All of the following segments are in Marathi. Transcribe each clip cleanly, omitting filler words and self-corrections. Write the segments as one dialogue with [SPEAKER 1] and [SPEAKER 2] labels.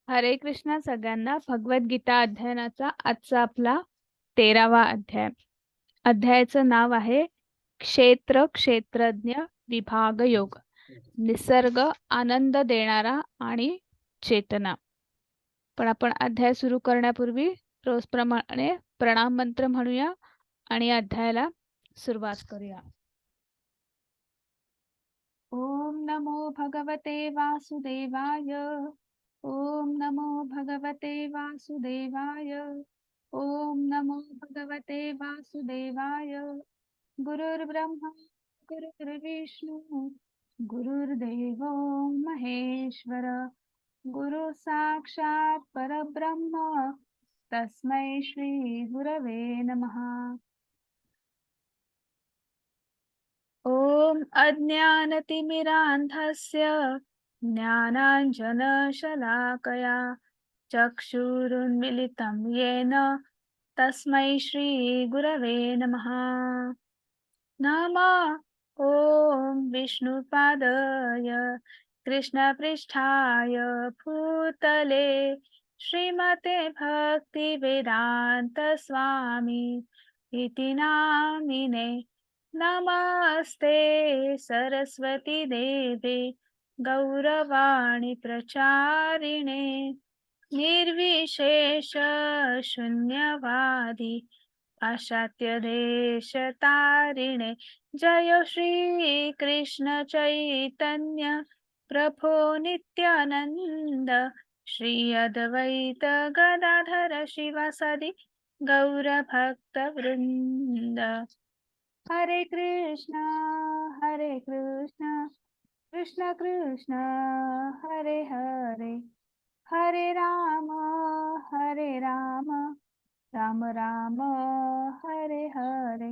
[SPEAKER 1] हरे कृष्णा सगळ्यांना. भगवद्गीता अध्ययनाचा आजचा आपला 13वा अध्याय. अध्यायाचं नाव आहे क्षेत्र क्षेत्रज्ञ विभाग योग. निसर्ग आनंद देणारा आणि चेतना. पण आपण अध्याय सुरू करण्यापूर्वी रोजप्रमाणे प्रणाम मंत्र म्हणूया आणि अध्यायाला सुरुवात करूया. ओम नमो भगवते वासुदेवाय. ओम नमो भगवते वासुदेवाय. ओम नमो भगवते वासुदेवाय. गुरुर्ब्रह्मा गुरुर्विष्णू गुरुर्देवो महेश्वर. गुरु साक्षात परब्रह्म तस्मै श्री गुरवे नमः. ओम अज्ञानतिमिरान्धस्य ज्ञानाञ्जनशलाकया चक्षुरुन्मिलितं येन तस्मै श्रीगुरवे नमः. नमः ॐ विष्णुपादाय कृष्णपृष्ठाय भूतले श्रीमते भक्तिवेदान्तस्वामी इति नामिने. नमस्ते सरस्वती देवे गौरवाणी प्रचारिणे निर्विशेष शून्यवादी पाश्चात्य देशतारिणे. जय श्री कृष्ण चैतन्य प्रभो नित्यानंद श्री अद्वैत गदाधर शिवासादि गौरभक्तवृंद. हरे कृष्णा कृष्ण कृष्ण हरे हरे, हरे राम राम राम हरे हरे.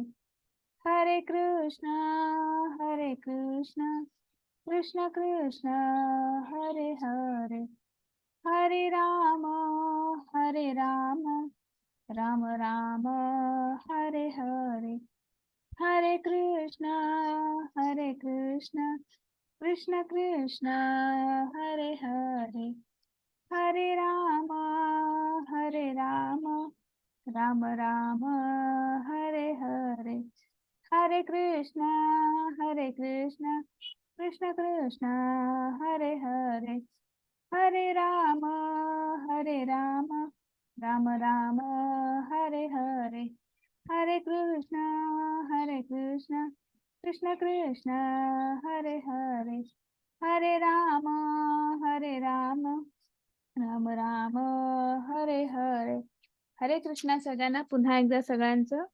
[SPEAKER 1] हरे कृष्णा कृष्ण कृष्ण हरे हरे, हरे राम राम राम हरे हरे. हरे कृष्णा कृष्ण कृष्ण हरे हरे, हरे राम राम राम हरे हरे. हरे कृष्णा कृष्ण कृष्ण हरे हरे, हरे राम राम राम हरे हरे. हरे कृष्णा कृष्ण कृष्ण हरे हरे, हरे राम राम राम हरे हरे. हरे कृष्णा सगळ्यांना. पुन्हा एकदा सगळ्यांचं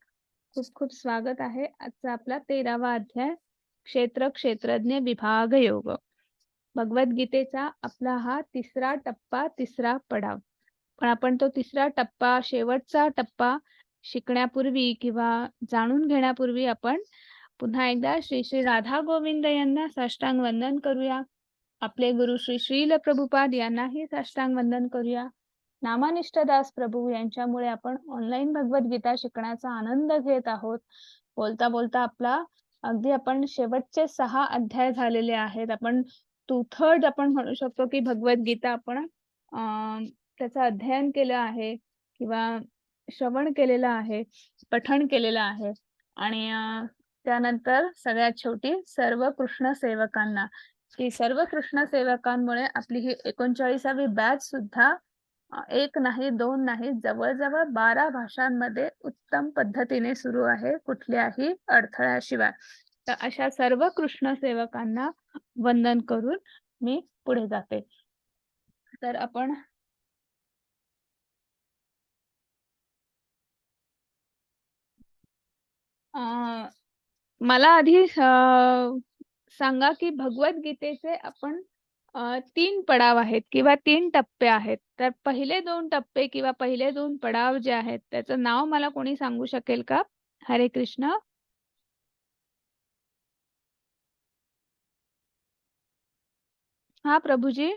[SPEAKER 1] खूप खूप स्वागत आहे. आजचा आपला 13वा अध्याय क्षेत्र क्षेत्रज्ञ विभाग योग. भगवद्गीतेचा आपला हा तिसरा टप्पा, तिसरा पडाव. पण आपण तो तिसरा टप्पा, शेवटचा टप्पा शिकण्यापूर्वी किंवा जाणून घेण्यापूर्वी आपण पुन्हा एकदा श्री श्री राधा गोविंद यांना साष्टांग वंदन करूया. आपले गुरु श्री श्रील प्रभुपाद यांनाही साष्टांग वंदन करूया. नामानिष्ठ दास प्रभू यांच्यामुळे आपण ऑनलाईन भगवद्गीता शिकण्याचा आनंद घेत आहोत. बोलता बोलता आपला अगदी आपण शेवटचे 6 अध्याय झालेले आहेत. आपण 2/3 आपण म्हणू शकतो की भगवद्गीता आपण त्याचं अध्ययन केलं आहे किंवा श्रवण केलेलं आहे, पठण केलेलं आहे. आणि त्यानंतर सगळ्यात शेवटी सर्व कृष्ण सेवकांना, की सर्व कृष्ण सेवकांमुळे आपली ही 39वी बॅच सुद्धा एक नाही, 2 नाही, जवळजवळ 12 भाषांमध्ये उत्तम पद्धतीने सुरू आहे, कुठल्याही अडथळ्याशिवाय. तर अशा सर्व कृष्ण सेवकांना वंदन करून मी पुढे जाते. तर आपण मला आधी सांगा की भगवद्गीतेचे आपण 3 पडाव आहेत किंवा 3 टप्पे आहेत. तर पहिले 2 टप्पे किंवा पहिले 2 पडाव जे आहेत त्याचं नाव मला कोणी सांगू शकेल का? हरे कृष्ण. हा प्रभूजी.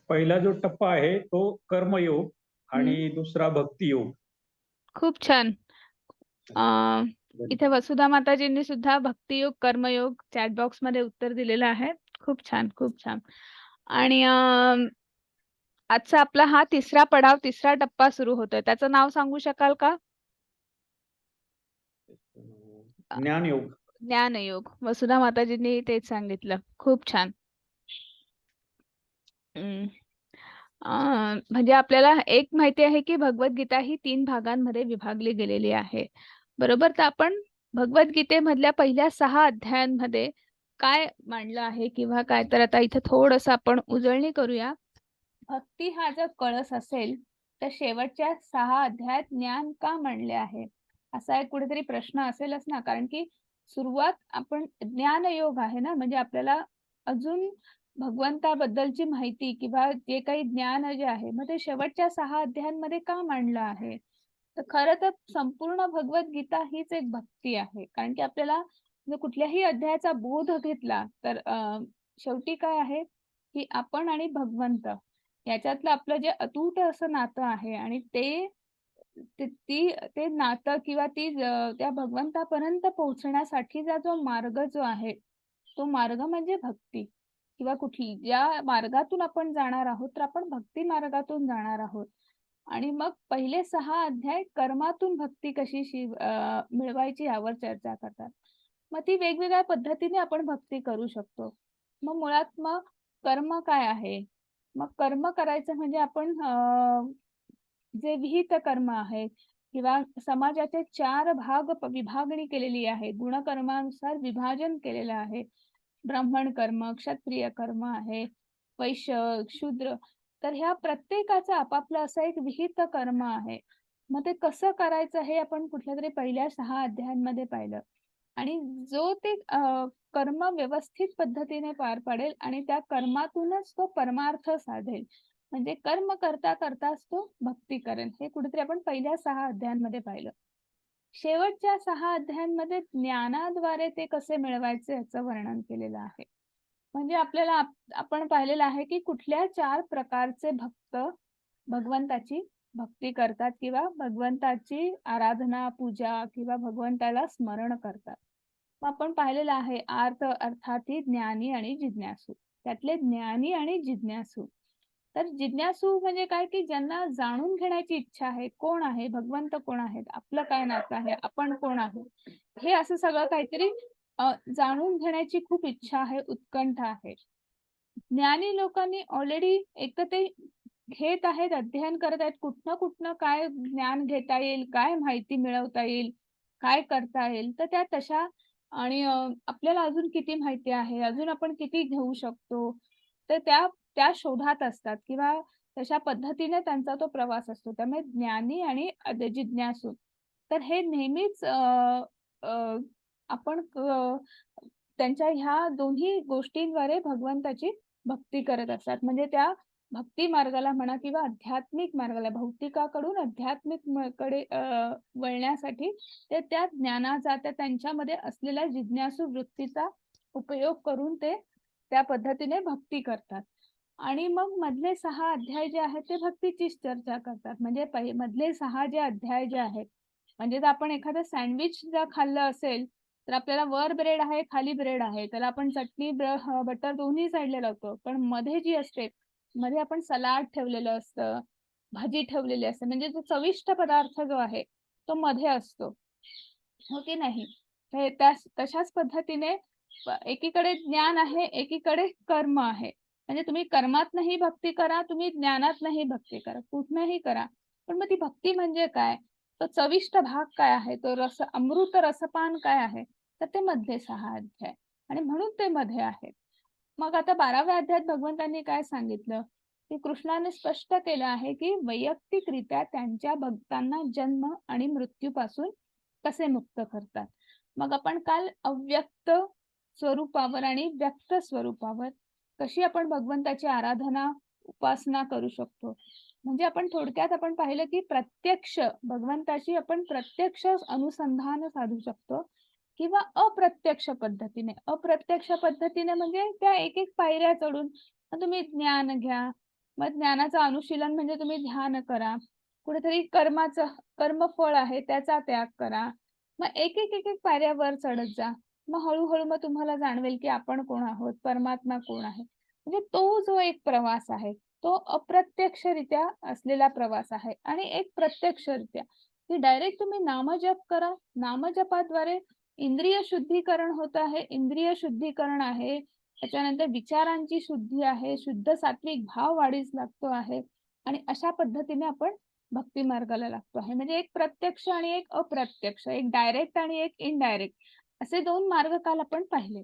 [SPEAKER 2] पहिला जो टप्पा आहे तो कर्मयोग आणि दुसरा भक्तियोग.
[SPEAKER 1] खूप छान. इथे वसुधा माताजींनी सुद्धा भक्तियोग कर्मयोग चॅट बॉक्स मध्ये उत्तर दिलेलं आहे. खूप छान, खूप छान. आणि आजचा आपला हा तिसरा पडाव, तिसरा टप्पा सुरू होतोय. त्याचं नाव सांगू शकाल का?
[SPEAKER 2] ज्ञानयोग.
[SPEAKER 1] ज्ञानयोग. वसुधा माताजींनी तेच सांगितलं. खूप छान. हम्म. म्हणजे आपल्याला एक माहिती आहे की भगवद्गीता ही 3 भागांमध्ये विभागली गेलेली आहे. बरोबर? तर आपण भगवद्गीतेमधल्या पहिल्या 6 अध्यायांमध्ये काय मांडलं आहे किंवा काय, तर आता इथे थोडंसं आपण उजळणी करूया. भक्ती हा जर कळस असेल तर शेवटच्या 6 अध्यायात ज्ञान का मांडले आहे? असा एक कुठेतरी प्रश्न असेलच ना, कारण की सुरुवात आपण ज्ञानयोग आहे ना, म्हणजे आपल्याला अजून भगवंताबद्दलची माहिती किंवा जे काही ज्ञान जे आहे, मग ते शेवटच्या 6 अध्यायांमध्ये का मांडलं आहे? तर खरं तर संपूर्ण भगवद्गीता हीच एक भक्ती आहे. कारण की आपल्याला जर कुठल्याही अध्यायाचा बोध घेतला तर शेवटी काय आहे, की आपण आणि भगवंत याच्यातलं आपलं जे अतूट असं नातं आहे आणि ते ते ती ते नातं किंवा त्या भगवंतापर्यंत पोहोचण्यासाठीचा जो मार्ग जो आहे, तो मार्ग म्हणजे भक्ती किंवा कुठली ज्या मार्गातून आपण जाणार आहोत, तर आपण भक्ती मार्गातून जाणार आहोत. आणि मग पहिले 6 अध्याय कर्मातून भक्ती कशी मिळवायची यावर चर्चा करतात. मग ती वेगवेगळ्या पद्धतीने आपण भक्ती करू शकतो. मग मुळात कर्म काय आहे? मग कर्म करायचं म्हणजे आपण जे विहित कर्म आहे किंवा समाजाचे 4 भाग विभागणी केलेली आहे. गुणकर्मानुसार विभाजन केलेलं आहे. ब्राह्मण कर्म, क्षत्रिय कर्म आहे, वैश्य, शूद्र. तर ह्या प्रत्येकाचं आपापलं असं एक विहित कर्म आहे. मग ते कसं करायचं हे आपण कुठल्यातरी पहिल्या 6 अध्यायांमध्ये पाहिलं. आणि जो ते कर्म व्यवस्थित पद्धतीने पार पाडेल आणि त्या कर्मातूनच तो परमार्थ साधेल. म्हणजे कर्म करता करताच तो भक्ती करेल. हे कुठेतरी आपण पहिल्या 6 अध्यायांमध्ये पाहिलं. शेवटच्या 6 अध्यायांमध्ये ज्ञानाद्वारे ते कसे मिळवायचे याचं वर्णन केलेलं आहे. म्हणजे आपल्याला आपण पाहिलेलं आहे की कुठल्या 4 प्रकारचे भक्त भगवंताची भक्ती करतात किंवा भगवंताची आराधना, पूजा किंवा भगवंताला स्मरण करतात. मग आपण पाहिलेलं आहे अर्थार्थी, ज्ञानी आणि जिज्ञासू. त्यातले ज्ञानी आणि जिज्ञासू. तर जिज्ञासू म्हणजे काय, की ज्यांना जाणून घेण्याची इच्छा आहे. कोण आहे? भगवंत कोण आहेत? आपलं काय नातं आहे? आपण कोण आहोत? हे असं सगळं काहीतरी जाणून घेण्याची खूप इच्छा आहे, उत्कंठा आहे. ज्ञानी लोकांनी ऑलरेडी एक तर ते घेत आहेत, अध्ययन करत आहेत. कुठनं काय ज्ञान घेता येईल, काय माहिती मिळवता येईल, काय करता येईल, तर त्या तशा आणि आपल्याला अजून किती माहिती आहे, अजून आपण किती घेऊ शकतो, तर त्या त्या शोधात असतात किंवा तशा पद्धतीने त्यांचा तो प्रवास असतो. त्यामुळे ज्ञानी आणि जिज्ञासू तर हे नेहमीच अ, आपण त्यांच्या ह्या दोन्ही गोष्टींद्वारे भगवंताची भक्ती करत असतात. म्हणजे त्या भक्ती मार्गाला म्हणा किंवा आध्यात्मिक मार्गाला भौतिकाकडून कडे वळण्यासाठी ते त्या ज्ञानाचा त्या त्यांच्यामध्ये असलेल्या जिज्ञासू वृत्तीचा उपयोग करून ते त्या पद्धतीने भक्ती करतात. आणि मग मधले 6 अध्याय जे आहेत ते भक्तीचीच चर्चा करतात. म्हणजे मधले 6 जे अध्याय जे आहेत, म्हणजे जर आपण एखादं सँडविच जर खाल्लं असेल, तर आपल्याला वर ब्रेड आहे, खाली ब्रेड आहे. त्याला आपण चटणी, बटर दोन्ही साइडला लावतो. पण मध्ये जी असते, मध्ये आपण सलाड ठेवलेलं असतं, भाजी ठेवलेली असते. म्हणजे जो चविष्ट पदार्थ जो आहे, तो मध्ये असतो. हो की नाही? हे तशाच पद्धतीने एकीकडे ज्ञान आहे, एकीकडे कर्म आहे. म्हणजे तुम्ही कर्मातनंही भक्ती करा, तुम्ही ज्ञानातनंही भक्ती करा. कुठनंही करा. पण मग ती भक्ती म्हणजे काय? तो चविष्ट भाग काय आहे? तो अमृत रसपान काय आहे? तर ते मधले 6 अध्याय आणि म्हणून ते मध्ये आहेत. मग आता 12व्या अध्यायात भगवंतांनी काय सांगितलं? की कृष्णाने स्पष्ट केलं आहे, की वैयक्तिकरित्या त्यांच्या भक्तांना जन्म आणि मृत्यूपासून कसे मुक्त करतात. मग आपण काल अव्यक्त स्वरूपावर आणि व्यक्त स्वरूपावर कशी आपण भगवंताची आराधना, उपासना करू शकतो. म्हणजे आपण थोडक्यात आपण पाहिलं, की प्रत्यक्ष भगवंताशी आपण प्रत्यक्ष अनुसंधान साधू शकतो किंवा अप्रत्यक्ष पद्धतीने. अप्रत्यक्ष पद्धतीने म्हणजे त्या एक-एक पायऱ्या चढून मग तुम्ही ज्ञान घ्या. मग ज्ञानाचं अनुशीलन म्हणजे तुम्ही ध्यान करा. कुठेतरी कर्मफळ आहे त्याचा त्याग करा. मग एक-एक पायऱ्या वर चढत जा. मग हळू-हळू मग तुम्हाला जाणवेल, की आपण कोण आहोत, परमात्मा कोण आहे. म्हणजे तो जो एक प्रवास आहे तो अप्रत्यक्षरित्या असलेला प्रवास आहे आणि एक प्रत्यक्षरित्या की डायरेक्ट तुम्ही नामजप करा. नामजपाद्वारे इंद्रिय शुद्धीकरण होत आहे. इंद्रिय शुद्धीकरण आहे. त्याच्यानंतर विचारांची शुद्धी आहे. शुद्ध सात्विक भाव वाढीस लागतो आहे आणि अशा पद्धतीने आपण भक्ती मार्गाला लागतो आहे. म्हणजे एक प्रत्यक्ष आणि एक अप्रत्यक्ष, एक डायरेक्ट आणि एक इनडायरेक्ट असे 2 मार्ग काल आपण पाहिले.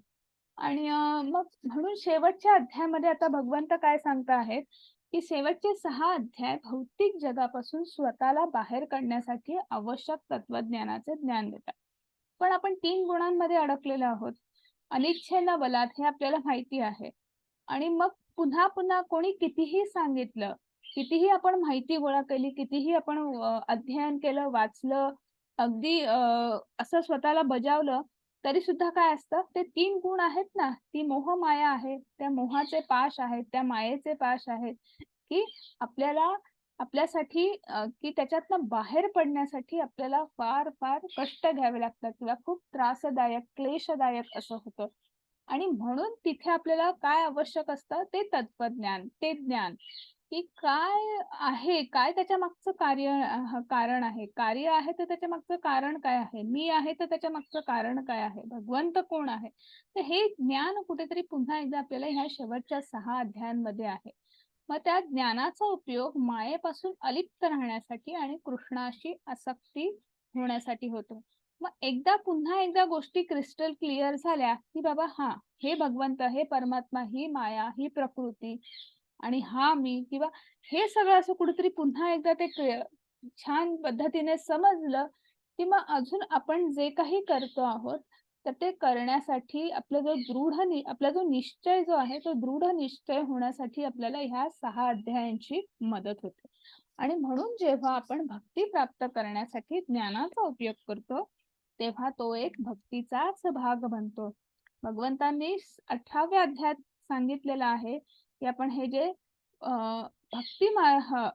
[SPEAKER 1] आणि मग म्हणून शेवटच्या अध्यायामध्ये आता भगवंत काय सांगत आहेत, की शेवटचे 6 अध्याय भौतिक जगापासून स्वतःला बाहेर काढण्यासाठी आवश्यक तत्वज्ञानाचे ज्ञान देतात. पण आपण 3 गुणांमध्ये अडकलेलो आहोत. अनिच्छेनं बलात् हे आपल्याला माहिती आहे. आणि मग पुन्हा पुन्हा कोणी कितीही सांगितलं, कितीही आपण माहिती गोळा केली, कितीही आपण अध्ययन केलं, वाचलं, अगदी असं स्वतःला बजावलं, तरी सुद्धा काय असतं, ते 3 गुण आहेत ना, ती मोहमाया आहे. त्या मोहाचे पाश आहेत, त्या मायेचे पाश आहेत, की आपल्याला आपल्यासाठी की त्याच्यातनं बाहेर पडण्यासाठी आपल्याला फार, फार कष्ट घ्यावे लागतात किंवा खूप त्रासदायक, क्लेशदायक असं होतं. आणि म्हणून तिथे आपल्याला काय आवश्यक असतं, ते तत्वज्ञान, ते ज्ञान, की काय आहे, काय त्याच्या मागचं कारण आहे. कार्य आहे तर त्याच्या मागचं कारण काय आहे? मी आहे तर त्याच्या मागचं कारण काय आहे? भगवंत कोण आहे? तर हे ज्ञान कुठेतरी पुन्हा एकदा आपल्याला ह्या शेवटच्या 6 अध्यायांमध्ये आहे. मग त्या ज्ञानाचा उपयोग मायेपासून अलिप्त राहण्यासाठी आणि कृष्णाशी आसक्ती होण्यासाठी होतो. मग पुन्हा एकदा गोष्टी क्रिस्टल क्लिअर झाल्या, की बाबा हां, हे भगवंत, हे परमात्मा, ही माया, ही प्रकृती आणि हा मी किंवा हे सगळं असं कुठेतरी पुन्हा एकदा ते छान पद्धतीने समजलं, की मग अजून आपण जे काही करतो आहोत, तर ते करण्यासाठी आपला जो निश्चय जो आहे, तो दृढ निश्चय होण्यासाठी आपल्याला ह्या 6 अध्यायांची मदत होते. आणि म्हणून जेव्हा आपण भक्ती प्राप्त करण्यासाठी ज्ञानाचा उपयोग करतो, तेव्हा तो एक भक्तीचाच भाग बनतो. भगवंतांनी 18व्या अध्यायात सांगितलेलं आहे, की आपण हे जे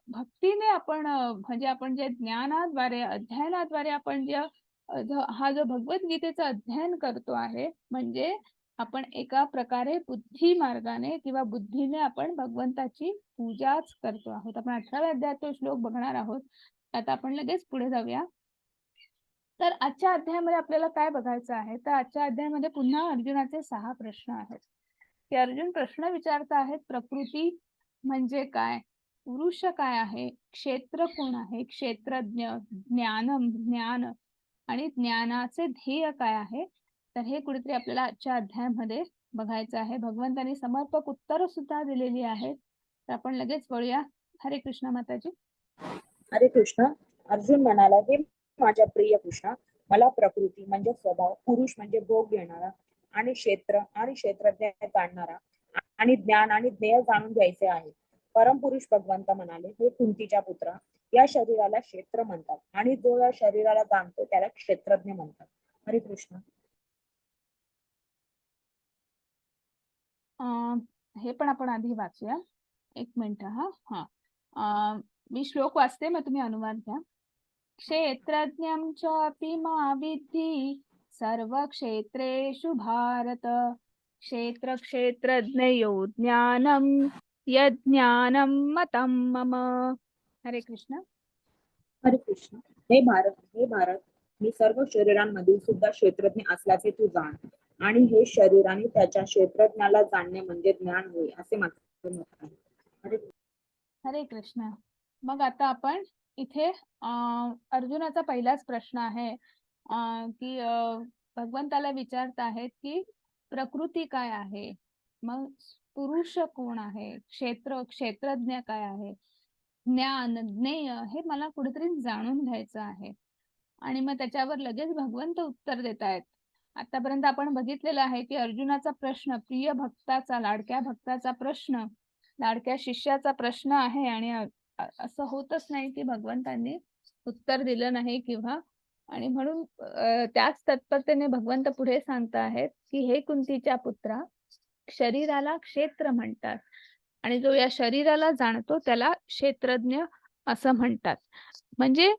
[SPEAKER 1] भक्तीने आपण म्हणजे आपण जे ज्ञानाद्वारे, अध्ययनाद्वारे आपण जे हा जो भगवद्गीतेचा अध्ययन करतो आहे, म्हणजे आपण एका प्रकारे बुद्धी मार्गाने किंवा बुद्धीने आपण भगवंताची पूजाच करतो आहोत. आपण 18व्या अध्यायात तो श्लोक बघणार आहोत. आता आपण लगेच पुढे जाऊया. तर आजच्या अध्यायामध्ये आपल्याला काय बघायचं आहे, तर आजच्या अध्यायामध्ये पुन्हा अर्जुनाचे 6 प्रश्न आहेत. की अर्जुन प्रश्न विचारत आहेत, प्रकृती म्हणजे काय? पुरुष काय आहे? क्षेत्र कोण आहे? क्षेत्रज्ञ, ज्ञान आणि ज्ञानाचे ध्येय काय आहे? तर हे कुठेतरी आपल्याला आजच्या अध्यायामध्ये बघायचं आहे. भगवंतांनी समर्पक उत्तरं सुद्धा दिलेली आहेत. तर आपण लगेच वळूया. हरे कृष्ण माताजी.
[SPEAKER 3] हरे कृष्ण. अर्जुन म्हणाला, हे माझ्या प्रिय कृष्णा, मला प्रकृती म्हणजे स्वभाव, पुरुष म्हणजे भोग घेणारा आणि क्षेत्र आणि क्षेत्रज्ञ जाणणारा आणि ज्ञान आणि ज्ञेय जाणून घ्यायचे आहे. परमपुरुष भगवंत म्हणाले, हे कुंतीच्या पुत्रा, या शरीराला क्षेत्र म्हणतात आणि जो या शरीराला जाणतो त्याला क्षेत्रज्ञ म्हणतात. हरे कृष्ण.
[SPEAKER 1] हे पण आपण आधी वाचूया. 1 मिनिट मी श्लोक वाचते, मग तुम्ही अनुवाद घ्या. क्षेत्रज्ञं चापि मा विद्धि सर्वक्षेत्रेषु भारत. क्षेत्रज्ञयो ज्ञानं यज्ञानं मतं मम. हरे कृष्ण.
[SPEAKER 3] हरे कृष्ण. हे भारत, मी सर्व शरीरांमधील सुद्धा क्षेत्रज्ञ असल्याचे तू जाण आणि हे शरीर आणि त्याच्या क्षेत्रज्ञाला जाणणे म्हणजे ज्ञान होय, असे माझे मत आहे. हरे कृष्ण.
[SPEAKER 1] हरे कृष्ण. मग आता आपण इथे अर्जुनाचा पहिलाच प्रश्न आहे, की भगवंताला विचारत आहेत की प्रकृती काय आहे, मग पुरुष कोण आहे, क्षेत्रज्ञ काय आहे, ज्ञान ज्ञेय हे मला कुठेतरी जाणून घ्यायचं आहे. आणि मग त्याच्यावर लगेच भगवंत उत्तर देत आहेत. आतापर्यंत आपण बघितलेलं आहे की अर्जुनाचा प्रश्न, प्रिय भक्ताचा, लाडक्या भक्ताचा प्रश्न, लाडक्या शिष्याचा प्रश्न आहे आणि असं होतच नाही की भगवंतांनी उत्तर दिलं नाही किंवा आणि म्हणून त्याच तत्परतेने भगवंत पुढे सांगत आहेत की हे कुंतीच्या पुत्रा, शरीराला क्षेत्र म्हणतात आणि जो या शरीराला जाणतो त्याला क्षेत्रज्ञ असं म्हणतात. म्हणजे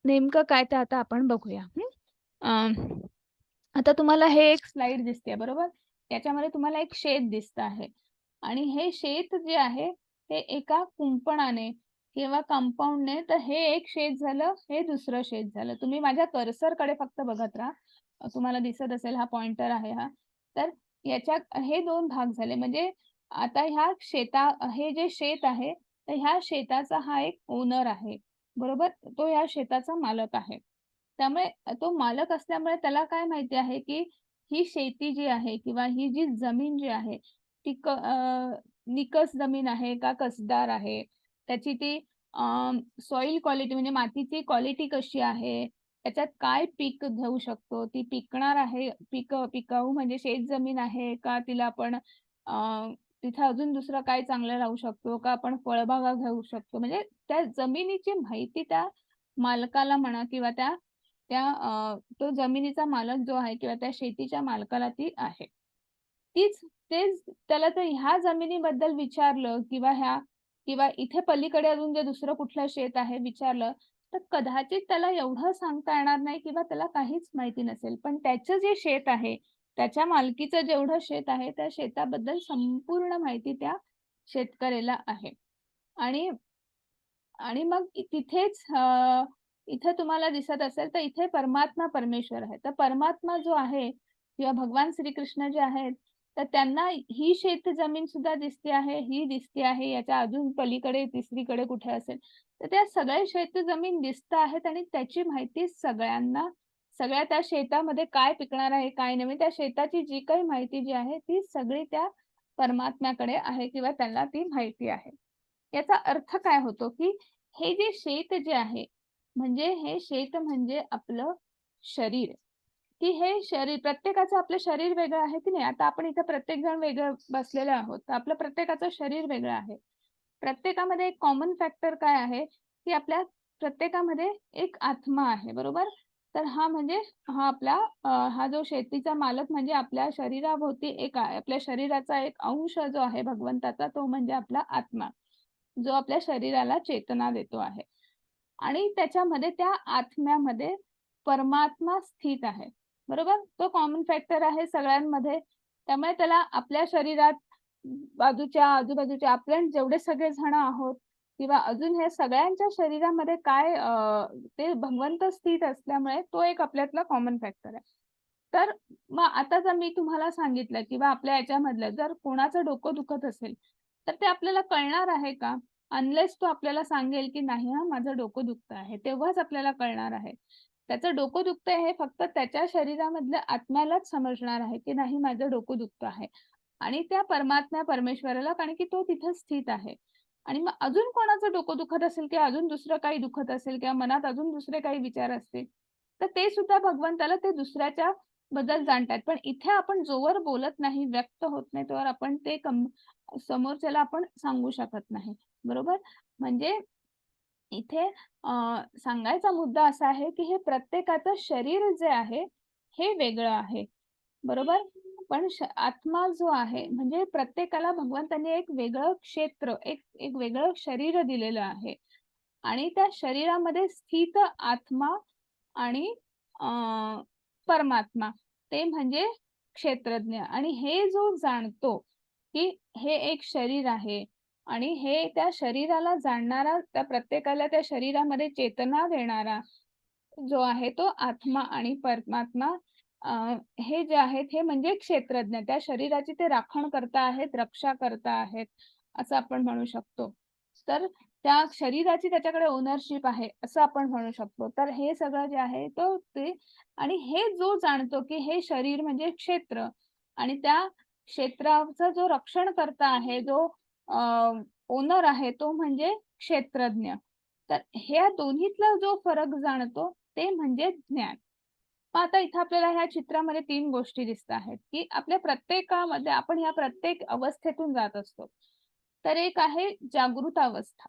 [SPEAKER 1] नेमकं काय ते आता आपण बघूया. आता तुम्हाला हे एक स्लाइड दिसते बरोबर. याच्यामध्ये तुम्हाला एक शेत दिसत आहे आणि हे शेत जे आहे ते एका कुंपणाने किंवा कंपाऊंडने, तर हे एक शेत झालं, हे दुसरं शेत झालं. तुम्ही माझ्या कर्सरकडे फक्त बघत राहा, तुम्हाला दिसत असेल हा पॉइंटर आहे हा. तर याच्यात हे 2 भाग झाले. म्हणजे आता हे जे शेत आहे, तर ह्या शेताचा हा एक ओनर आहे, बरोबर? तो या शेताचा मालक आहे. त्यामुळे तो मालक असल्यामुळे त्याला काय माहिती आहे, की ही शेती जी आहे किंवा ही जी जमीन जी आहे, ती निकस जमीन आहे का कसदार आहे? त्याची ती सॉइल क्वालिटी म्हणजे मातीची क्वालिटी कशी आहे? त्याच्यात काय पीक घेऊ शकतो? ती पिकणार आहे, पिकाऊ म्हणजे शेतजमीन आहे का तिला आपण तिथं अजून दुसरं काय चांगलं राहू शकतो का आपण फळबागा घेऊ शकतो? म्हणजे त्या जमिनीची माहिती त्या मालकाला म्हणा किंवा त्या त्या तो जमिनीचा मालक जो आहे किंवा त्या शेतीच्या मालकाला ती आहे. तेच त्याला तर ह्या जमिनीबद्दल विचारलं किंवा इथे पलीकडे अजून जे दुसरं कुठलं शेत आहे विचारलं, तर कदाचित त्याला एवढं सांगता येणार नाही किंवा त्याला काहीच माहिती नसेल. पण त्याचं जे शेत आहे, त्याच्या मालकीचं जेवढं शेत आहे, त्या शेताबद्दल संपूर्ण माहिती त्या शेतकऱ्याला आहे. आणि आणि मग तिथेच इथे तुम्हाला दिसत असेल तर इथे परमात्मा परमेश्वर आहे. तर परमात्मा जो आहे किंवा भगवान श्रीकृष्ण जे आहेत, तर त्यांना ही शेतजमीन सुद्धा दिसते आहे, ही दिसते आहे, याच्या अजून पलीकडे तिसरीकडे कुठे असेल. तर त्या सगळ्या शेतजमीन दिसत आहेत आणि त्याची माहिती सगळ्यांना, सगळ्या त्या शेतामध्ये काय पिकणार आहे, काय नाही, त्या शेताची जी काही माहिती जी आहे, ती सगळी त्या परमात्म्याकडे आहे किंवा त्याला ती माहिती आहे. याचा अर्थ काय होतो, की हे जे शेत जे आहे, म्हणजे हे शेत म्हणजे आपलं शरीर, की हे शरीर प्रत्येकाचं आपलं शरीर वेगळं आहे की नाही. आता आपण इथे प्रत्येक जण वेगळं बसलेलो आहोत, तर आपलं प्रत्येकाचं शरीर वेगळं आहे. प्रत्येकामध्ये एक कॉमन फॅक्टर काय आहे, की आपल्या प्रत्येकामध्ये एक आत्मा आहे, बरोबर? तर हा जो शेतीचा मालक म्हणजे आपल्या शरीराभोवती एक आहे, आपल्या शरीराचा एक अंश जो आहे भगवंताचा, तो म्हणजे आपला आत्मा, जो आपल्या शरीराला चेतना देतो आहे. आणि त्याच्यामध्ये त्या आत्म्यामध्ये परमात्मा स्थित आहे, बरोबर? तो कॉमन फॅक्टर आहे सगळ्यांमध्ये. त्यामुळे त्याला आपल्या शरीरात आजूबाजूच्या आपण जेवढे सगळे जण आहोत किंवा अजून हे सगळ्यांच्या शरीरामध्ये ते भगवंत स्थित असल्यामुळे तो एक आपल्यातला कॉमन फॅक्टर आहे. तर मग आता जर मी तुम्हाला सांगितलं किंवा आपल्या याच्यामधलं जर कोणाचं डोकं दुखत असेल, तर ते आपल्याला कळणार आहे का? अनलेस तो आपल्याला सांगेल, की "नाही हां, माझं डोकं दुखतं आहे." तेव्हाच आपल्याला कळणार आहे. त्याचं डोकं दुखतंय हे फक्त त्याच्या शरीरामधल्या आत्म्यालाच समजणार आहे, की नाही माझं डोकं दुखतं आहे. आणि त्या परमेश्वराला, कारण की तो तिथे स्थित आहे. आणि मग अजून कोणाचं डोकं दुखत असेल किंवा अजून दुसरं काही दुखत असेल किंवा मनात अजून दुसरे काही विचार असतील, तर ते सुद्धा भगवंताला ते दुसऱ्याच्या बद्दल जाणतात. पण इथे आपण जोवर बोलत नाही, व्यक्त होत नाही, तोवर आपण समोरच्याला आपण सांगू शकत नाही. बरोबर? म्हणजे इथे सांगायचा मुद्दा असा आहे, की हे प्रत्येकाचं शरीर जे आहे, हे वेगळं आहे. बरोबर? पण आत्मा जो आहे, म्हणजे प्रत्येकाला भगवंतांनी एक वेगळं क्षेत्र, एक वेगळं शरीर दिलेलं आहे. आणि त्या शरीरामध्ये स्थित आत्मा आणि अ, परमात्मा, ते म्हणजे क्षेत्रज्ञ. आणि हे जो जाणतो, की हे एक शरीर आहे आणि हे त्या शरीराला जाणणारा, त्या प्रत्येकाला त्या शरीरामध्ये चेतना देणारा जो आहे तो आत्मा आणि परमात्मा, अ, हे जे आहेत हे म्हणजे क्षेत्रज्ञ. त्या शरीराची ते राखणकर्ता आहेत, रक्षा करता आहेत, असं आपण म्हणू शकतो. तर त्या शरीराची त्याच्याकडे ओनरशिप आहे, असं आपण म्हणू शकतो. तर हे सगळं जे आहे आणि हे जो जाणतो, की हे शरीर म्हणजे क्षेत्र आणि त्या क्षेत्राचं जो रक्षणकर्ता आहे, जो ओनर आहे, तो म्हणजे क्षेत्रज्ञ. तर ह्या दोन्हीतला जो फरक जाणतो, ते म्हणजे ज्ञान. मग आता इथं आपल्याला ह्या चित्रामध्ये 3 गोष्टी दिसत आहेत, की आपल्या प्रत्येकामध्ये आपण ह्या प्रत्येक अवस्थेतून जात असतो. तर एक आहे जागृत अवस्था.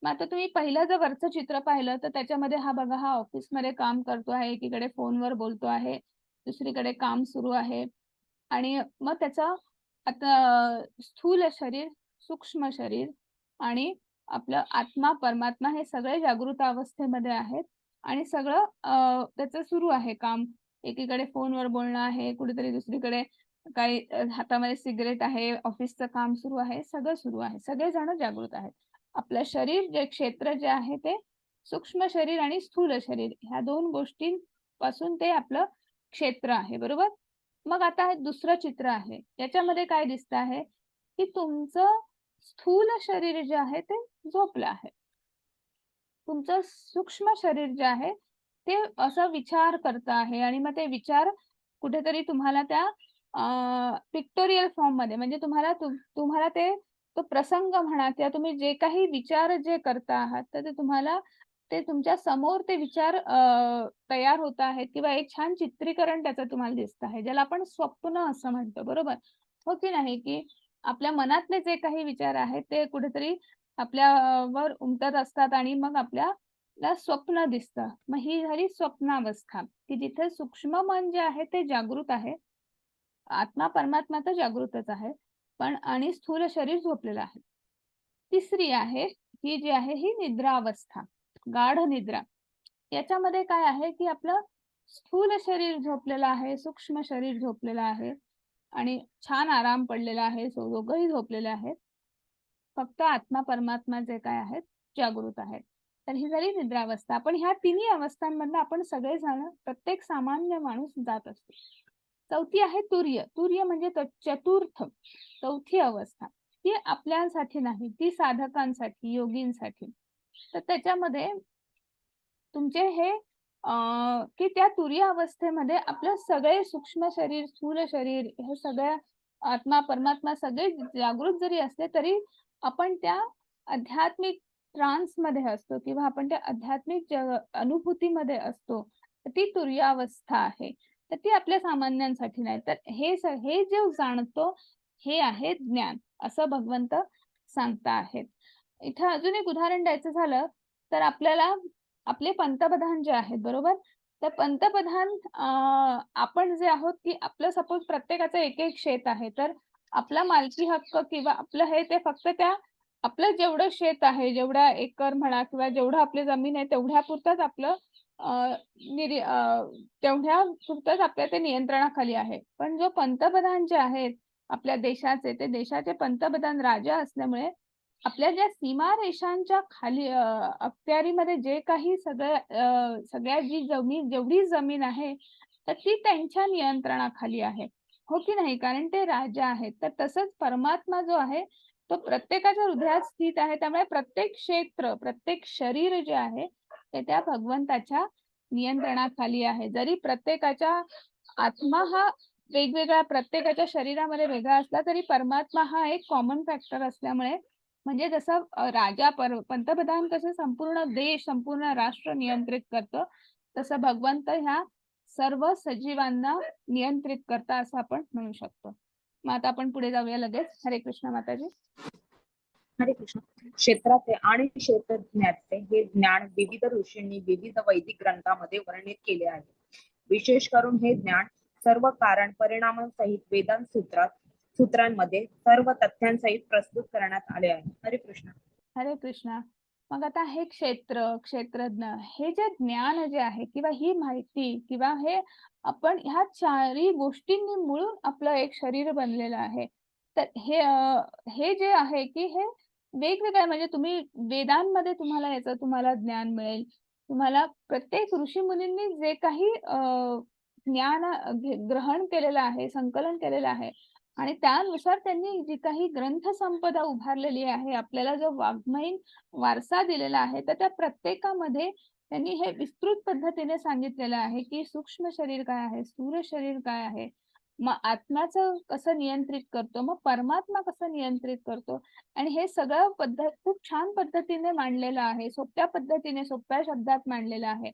[SPEAKER 1] मग आता तुम्ही पहिलं जर वरचं चित्र पाहिलं, तर त्याच्यामध्ये हा ऑफिसमध्ये काम करतो आहे, एकीकडे फोनवर बोलतो आहे, दुसरीकडे काम सुरू आहे. आणि मग त्याचा आता स्थूल शरीर, सूक्ष्म शरीर आणि आपलं आत्मा, परमात्मा हे सगळे जागृत अवस्थेमध्ये आहेत आणि सगळं त्याचं सुरू आहे काम. एकीकडे फोनवर बोलणं आहे, कुठेतरी दुसरीकडे काही हातामध्ये सिगरेट आहे, ऑफिसचं काम सुरू आहे, सगळं सुरू आहे. सगळेजण जागृत आहेत. आपलं शरीर जे क्षेत्र जे आहे ते सूक्ष्म शरीर आणि स्थूल शरीर ह्या 2 गोष्टींपासून ते आपलं क्षेत्र आहे, बरोबर? मग आता हे दुसरं चित्र आहे. याच्यामध्ये काय दिसतं आहे, की तुमचं स्थूल शरीर जे आहे ते झोपलं आहे. तुमचं सूक्ष्म शरीर जे आहे ते असं विचार करत आहे आणि मग ते विचार कुठेतरी तुम्हाला त्या पिक्टोरियल फॉर्म मध्ये म्हणजे तुम्हाला तो प्रसंग म्हणा किंवा तुम्ही जे काही विचार जे करता आहात तर ते तुम्हाला ते तुमच्या समोर ते विचार तयार होत आहेत किंवा एक छान चित्रीकरण त्याचं तुम्हाला दिसत आहे ज्याला आपण स्वप्न असं म्हणतो, बरोबर? हो की नाही? की आपल्या मनातले जे काही विचार आहेत ते कुठेतरी आपल्यावर उमटत असतात आणि मग आपल्याला स्वप्न दिसतं. मग ही झाली स्वप्नावस्था, की जिथे सूक्ष्म मन जे आहे ते जागृत आहे. आत्मा परमात्मा तर जागृतच आहे, पण आणि स्थूल शरीर झोपलेलं आहे. तिसरी आहे, ही जी आहे ही निद्रावस्था, गाढ निद्रा. याच्यामध्ये काय आहे, की आपलं स्थूल शरीर झोपलेलं आहे, सूक्ष्म शरीर झोपलेलं आहे आणि छान आराम पडलेला आहे, दोघंही झोपलेले आहेत. फक्त आत्मा परमात्मा जे काय आहेत जागृत आहेत. तर ही झाली निद्रावस्था. आपण ह्या तिन्ही अवस्थांमधनं आपण सगळेजण प्रत्येक सामान्य माणूस जात असतो. चौथी आहे तुर्य. तुर्य म्हणजे चतुर्थ, चौथी अवस्था. ती आपल्यासाठी नाही, ती साधकांसाठी, योगींसाठी. तर त्याच्यामध्ये तुमचे हे की त्या तुरीय अवस्थेमध्ये आपलं सगळे सूक्ष्म शरीर, स्थूल शरीर हे सगळ्या आत्मा, परमात्मा सगळे जागृत जरी असले तरी आपण त्या आध्यात्मिक ट्रान्समध्ये असतो किंवा आपण त्या आध्यात्मिक अनुभूतीमध्ये असतो. तर ती तुरीय अवस्था आहे. तर ती आपल्या सामान्यांसाठी नाही. तर हे जे जाणतो हे आहे ज्ञान, असं भगवंत सांगता आहेत. इथं अजून एक उदाहरण द्यायचं झालं तर आपल्याला आपले पंतप्रधान जे आहेत, बरोबर? तर पंतप्रधान आपण जे आहोत की आपलं सपोज प्रत्येकाचं एक शेत आहे तर आपला मालकी हक्क किंवा आपलं हे ते फक्त त्या आपलं जेवढं शेत आहे, जेवढा एकर म्हणा किंवा जेवढं आपली जमीन आहे तेवढ्यापुरतंच आपलं तेवढ्या पुरतंच आपल्या ते नियंत्रणाखाली आहे. पण जो पंतप्रधान जे आहेत आपल्या देशाचे, ते देशाचे पंतप्रधान राजा असल्यामुळे आपल्या ज्या सीमारेषांच्या खाली अखत्यारीमध्ये जे काही सगळ्या जेवढी जमीन आहे तर ती त्यांच्या नियंत्रणाखाली आहे. हो की नाही? कारण ते राजा आहेत. तर तसंच परमात्मा जो आहे तो प्रत्येकाच्या हृदयात स्थित आहे. त्यामुळे प्रत्येक क्षेत्र, प्रत्येक शरीर जे आहे ते त्या भगवंताच्या नियंत्रणाखाली आहे. जरी प्रत्येकाच्या आत्मा हा वेगवेगळा प्रत्येकाच्या शरीरामध्ये वेगळा असला तरी परमात्मा हा एक कॉमन फॅक्टर असल्यामुळे म्हणजे जसं पंतप्रधान कसं संपूर्ण देश, संपूर्ण राष्ट्र नियंत्रित करतं, तसं भगवंत ह्या सर्व सजीवांना नियंत्रित करता असं आपण म्हणू शकतो. मग आता आपण पुढे जाऊया लगेच. हरे कृष्ण माताजी.
[SPEAKER 3] हरे कृष्ण. क्षेत्राचे आणि क्षेत्रज्ञाचे हे ज्ञान विविध ऋषींनी विविध वैदिक ग्रंथामध्ये वर्णित केले आहे. विशेष करून हे ज्ञान सर्व कारण परिणामांसहित वेदांत सूत्रांमध्ये सर्व तथ्यांसहित प्रस्तुत करण्यात आले आहे. हरे कृष्ण.
[SPEAKER 1] हरे कृष्णा. मग आता हे क्षेत्रज्ञ हे जे ज्ञान जे आहे किंवा ही माहिती किंवा हे आपण ह्या चारही गोष्टींनी मिळून आपलं एक शरीर बनलेलं आहे. तर हे जे आहे की हे वेगवेगळ्या म्हणजे तुम्ही वेदांमध्ये तुम्हाला तुम्हाला ज्ञान मिळेल. तुम्हाला प्रत्येक ऋषीमुनींनी जे काही ज्ञान ग्रहण केलेलं आहे, संकलन केलेलं आहे आणि त्यानुसार त्यांनी जी काही ग्रंथ संपदा उभारलेली आहे, आपल्याला जो वाङ्मयीन वारसा दिलेला आहे, तर त्या प्रत्येकामध्ये त्यांनी हे विस्तृत पद्धतीने सांगितलेलं आहे, की सूक्ष्म शरीर काय आहे, स्थूल शरीर काय आहे, मग आत्म्याचं कसं नियंत्रित करतो, मग परमात्मा कसं नियंत्रित करतो आणि हे सगळं खूप छान पद्धतीने मांडलेलं आहे, सोप्या पद्धतीने, सोप्या शब्दात मांडलेलं आहे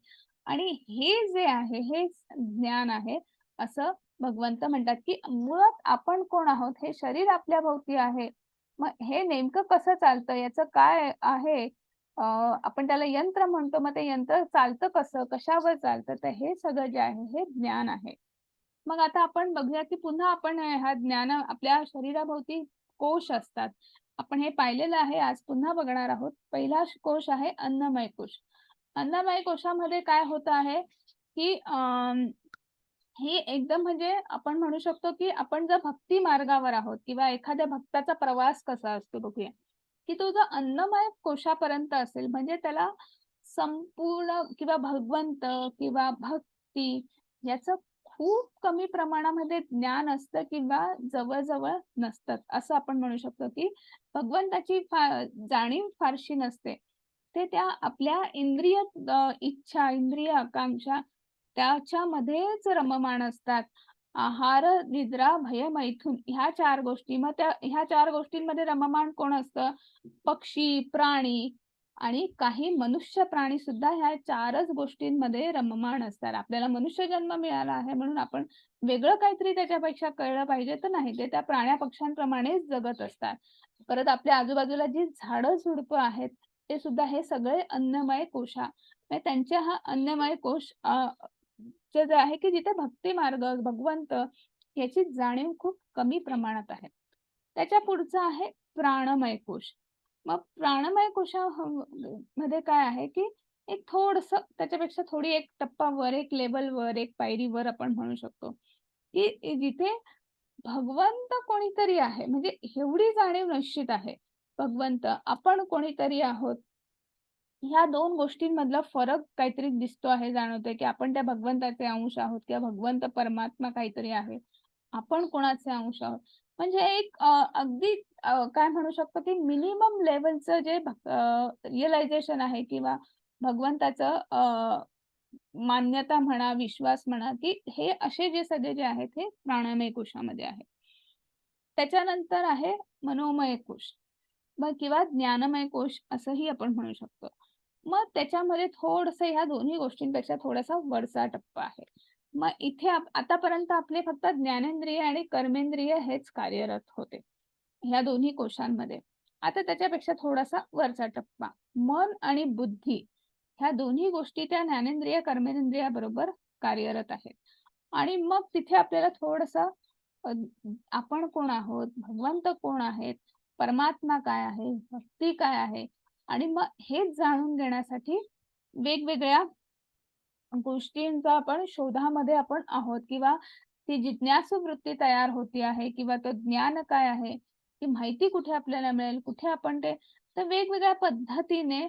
[SPEAKER 1] आणि हे जे आहे, हे ज्ञान आहे असं भगवंत म्हणतात, की मुळात आपण कोण आहोत? हे शरीर आपल्या भोवती आहे. मग हे नेमकं कसं चालतं? याचं काय आहे? आपण त्याला यंत्र म्हणतो. मग ते यंत्र चालतं कसं? कशावर चालतं? तर हे सगळं जे आहे, हे ज्ञान आहे. मग आता आपण बघूया, की पुन्हा आपण हा ज्ञान आपल्या शरीराभोवती कोश असतात. आपण हे पाहिलेलं आहे. आज पुन्हा बघणार आहोत. पहिला कोश आहे अन्नमय कोश. अन्नमय कोशामध्ये काय होत आहे, की ही एकदम म्हणजे आपण म्हणू शकतो, की आपण जर भक्ती मार्गावर आहोत किंवा एखाद्या भक्ताचा प्रवास कसा असतो बघूया, की तो जो अन्नमय कोशापर्यंत असेल म्हणजे त्याला संपूर्ण किंवा भगवंत किंवा भक्ती याचं खूप कमी प्रमाणामध्ये ज्ञान असतं किंवा जवळ-जवळ नसतं. असं आपण म्हणू शकतो, की भगवंताची जाणीव फारशी नसते. ते त्या आपल्या इंद्रिय इच्छा, इंद्रिय आकांक्षा त्याच्यामध्येच रममाण असतात. आहार, निद्रा, भय, मैथुन ह्या 4 गोष्टी. मग ह्या 4 गोष्टींमध्ये रममाण कोण असतं? पक्षी, प्राणी आणि काही मनुष्य प्राणी सुद्धा ह्या 4च गोष्टींमध्ये रममाण असतात. आपल्याला मनुष्य जन्म मिळाला आहे म्हणून आपण वेगळं काहीतरी त्याच्यापेक्षा कळलं पाहिजे तर नाही. ते त्या प्राण्या-पक्ष्यांप्रमाणेच जगत असतात. परत आपल्या आजूबाजूला जी झाडं-झुडपं आहेत, ते सुद्धा हे सगळे अन्नमय कोशा म्हणजे त्यांचे हा अन्नमय कोश जे आहे की जिथे भक्ती मार्ग, भगवंत याची जाणीव खूप कमी प्रमाणात आहे. त्याच्या पुढचं आहे प्राणमय कोश. मग प्राणमय मध्ये काय आहे, की एक थोडंसं त्याच्यापेक्षा थोडी एक टप्पा वर, एक लेव्हल वर, एक पायरी वर आपण म्हणू शकतो, की जिथे भगवंत कोणीतरी आहे. म्हणजे एवढी जाणीव निश्चित आहे. भगवंत, आपण कोणीतरी आहोत. ह्या 2 गोष्टींमधला फरक काहीतरी दिसतो आहे, जाणवतोय, की आपण त्या भगवंताचे अंश आहोत किंवा भगवंत परमात्मा काहीतरी आहे. आपण कोणाचे अंश आहोत. म्हणजे एक अगदी काय म्हणू शकतो, की मिनिमम लेव्हलचं जे रिअलायझेशन आहे किंवा भगवंताचं मान्यता म्हणा, विश्वास म्हणा, की हे असे जे सगळे जे आहेत, हे प्राणमय कोशामध्ये आहे. त्याच्यानंतर आहे मनोमय कोश. मग किंवा ज्ञानमय कोश असंही आपण म्हणू शकतो. मग त्याच्यामध्ये थोडंसं ह्या दोन्ही गोष्टींपेक्षा थोडासा वरचा टप्पा आहे. मग इथे आतापर्यंत आपले फक्त ज्ञानेंद्रिय आणि कर्मेंद्रिय हेच कार्यरत होते. ह्या दोन्ही कोशांमध्ये. आता त्याच्यापेक्षा थोडासा वरचा टप्पा. मन आणि बुद्धी ह्या दोन्ही गोष्टी त्या ज्ञानेंद्रिय, कर्मेंद्रियाबरोबर कार्यरत आहेत. आणि मग तिथे आपल्याला थोडंसं अ, आपण कोण आहोत? भगवंत कोण आहेत? परमात्मा काय आहे? भक्ती काय आहे? आणि मग हेच जाणून घेण्यासाठी वेगवेगळ्या गोष्टींचा आपण शोधामध्ये आपण आहोत किंवा ती जिज्ञासू वृत्ती तयार होती आहे किंवा तो ज्ञान काय आहे? ती माहिती कुठे आपल्याला मिळेल? कुठे आपण ते तर वेगवेगळ्या पद्धतीने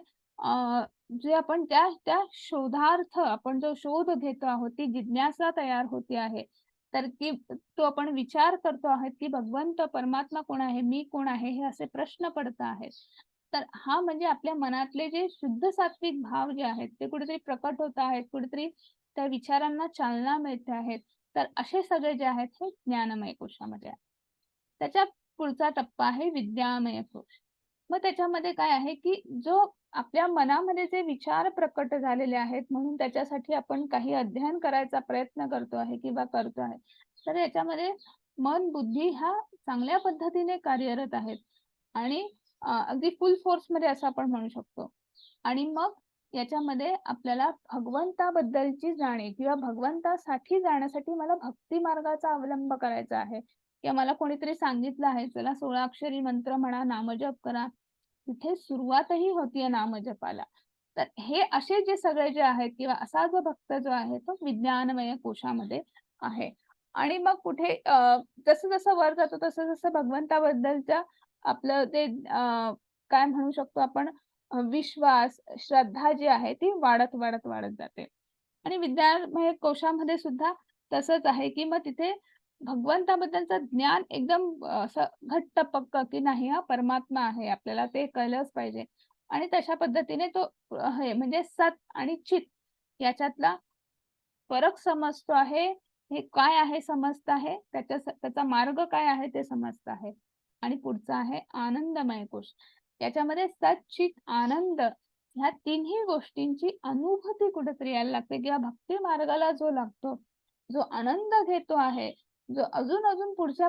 [SPEAKER 1] जे आपण त्या त्या शोधार्थ आपण जो शोध घेतो आहोत, ती जिज्ञासा तयार होते आहे. तर ती तो आपण विचार करतो आहोत, की भगवंत, परमात्मा कोण आहे? मी कोण आहे? हे असे प्रश्न पडत आहेत. तर हा म्हणजे आपल्या मनातले जे शुद्ध सात्विक भाव जे आहेत, ते कुठेतरी प्रकट होत आहेत, कुठेतरी त्या विचारांना चालना मिळते आहेत. तर असे सगळे जे आहेत, हे ज्ञानमय कोशामध्ये आहे. त्याच्या पुढचा टप्पा आहे विद्यामय कोश. मग त्याच्यामध्ये काय आहे, की जो आपल्या मनामध्ये जे विचार प्रकट झालेले आहेत, म्हणून त्याच्यासाठी आपण काही अध्ययन करायचा प्रयत्न करतो आहे किंवा करतो आहे. तर याच्यामध्ये मन, बुद्धी ह्या चांगल्या पद्धतीने कार्यरत आहेत आणि अगदी फुल फोर्समध्ये असं आपण म्हणू शकतो. आणि मग याच्यामध्ये आपल्याला भगवंताबद्दलची जाणीव किंवा भगवंतासाठी जाण्यासाठी मला भक्ती मार्गाचा अवलंब करायचा आहे किंवा मला कोणीतरी सांगितलं आहे, चला 16 अक्षरी मंत्र म्हणा, नामजप करा. तिथे सुरुवातही होतीये नामजपाला. तर हे असे जे सगळे जे आहेत किंवा असा जो भक्त जो आहे तो विज्ञानमय कोशामध्ये आहे. आणि मग कुठे जसं-जसं वर जातो तसं-तसं भगवंताबद्दलच्या आपलं ते काय म्हणू शकतो आपण विश्वास, श्रद्धा जी आहे ती वाढत जाते. आणि विद्यामय कोशामध्ये सुद्धा तसंच आहे, की मग तिथे भगवंताबद्दलचं ज्ञान एकदम असं घट्ट पक्क, की नाही हा परमात्मा आहे. आपल्याला ते कळलंच पाहिजे. आणि तशा पद्धतीने तो हे म्हणजे सत आणि चित याच्यातला फरक समजतो आहे. हे काय आहे समजत आहे. त्याचा मार्ग काय आहे ते समजत आहे. आणि पुढचा आहे आनंदमय कोश. याच्यामध्ये सत, चित, आनंद ह्या तिन्ही गोष्टींची अनुभूती कुठेतरी यायला लागते किंवा भक्ती मार्गाला जो लागतो, जो आनंद घेतो आहे, जो अजून पुढच्या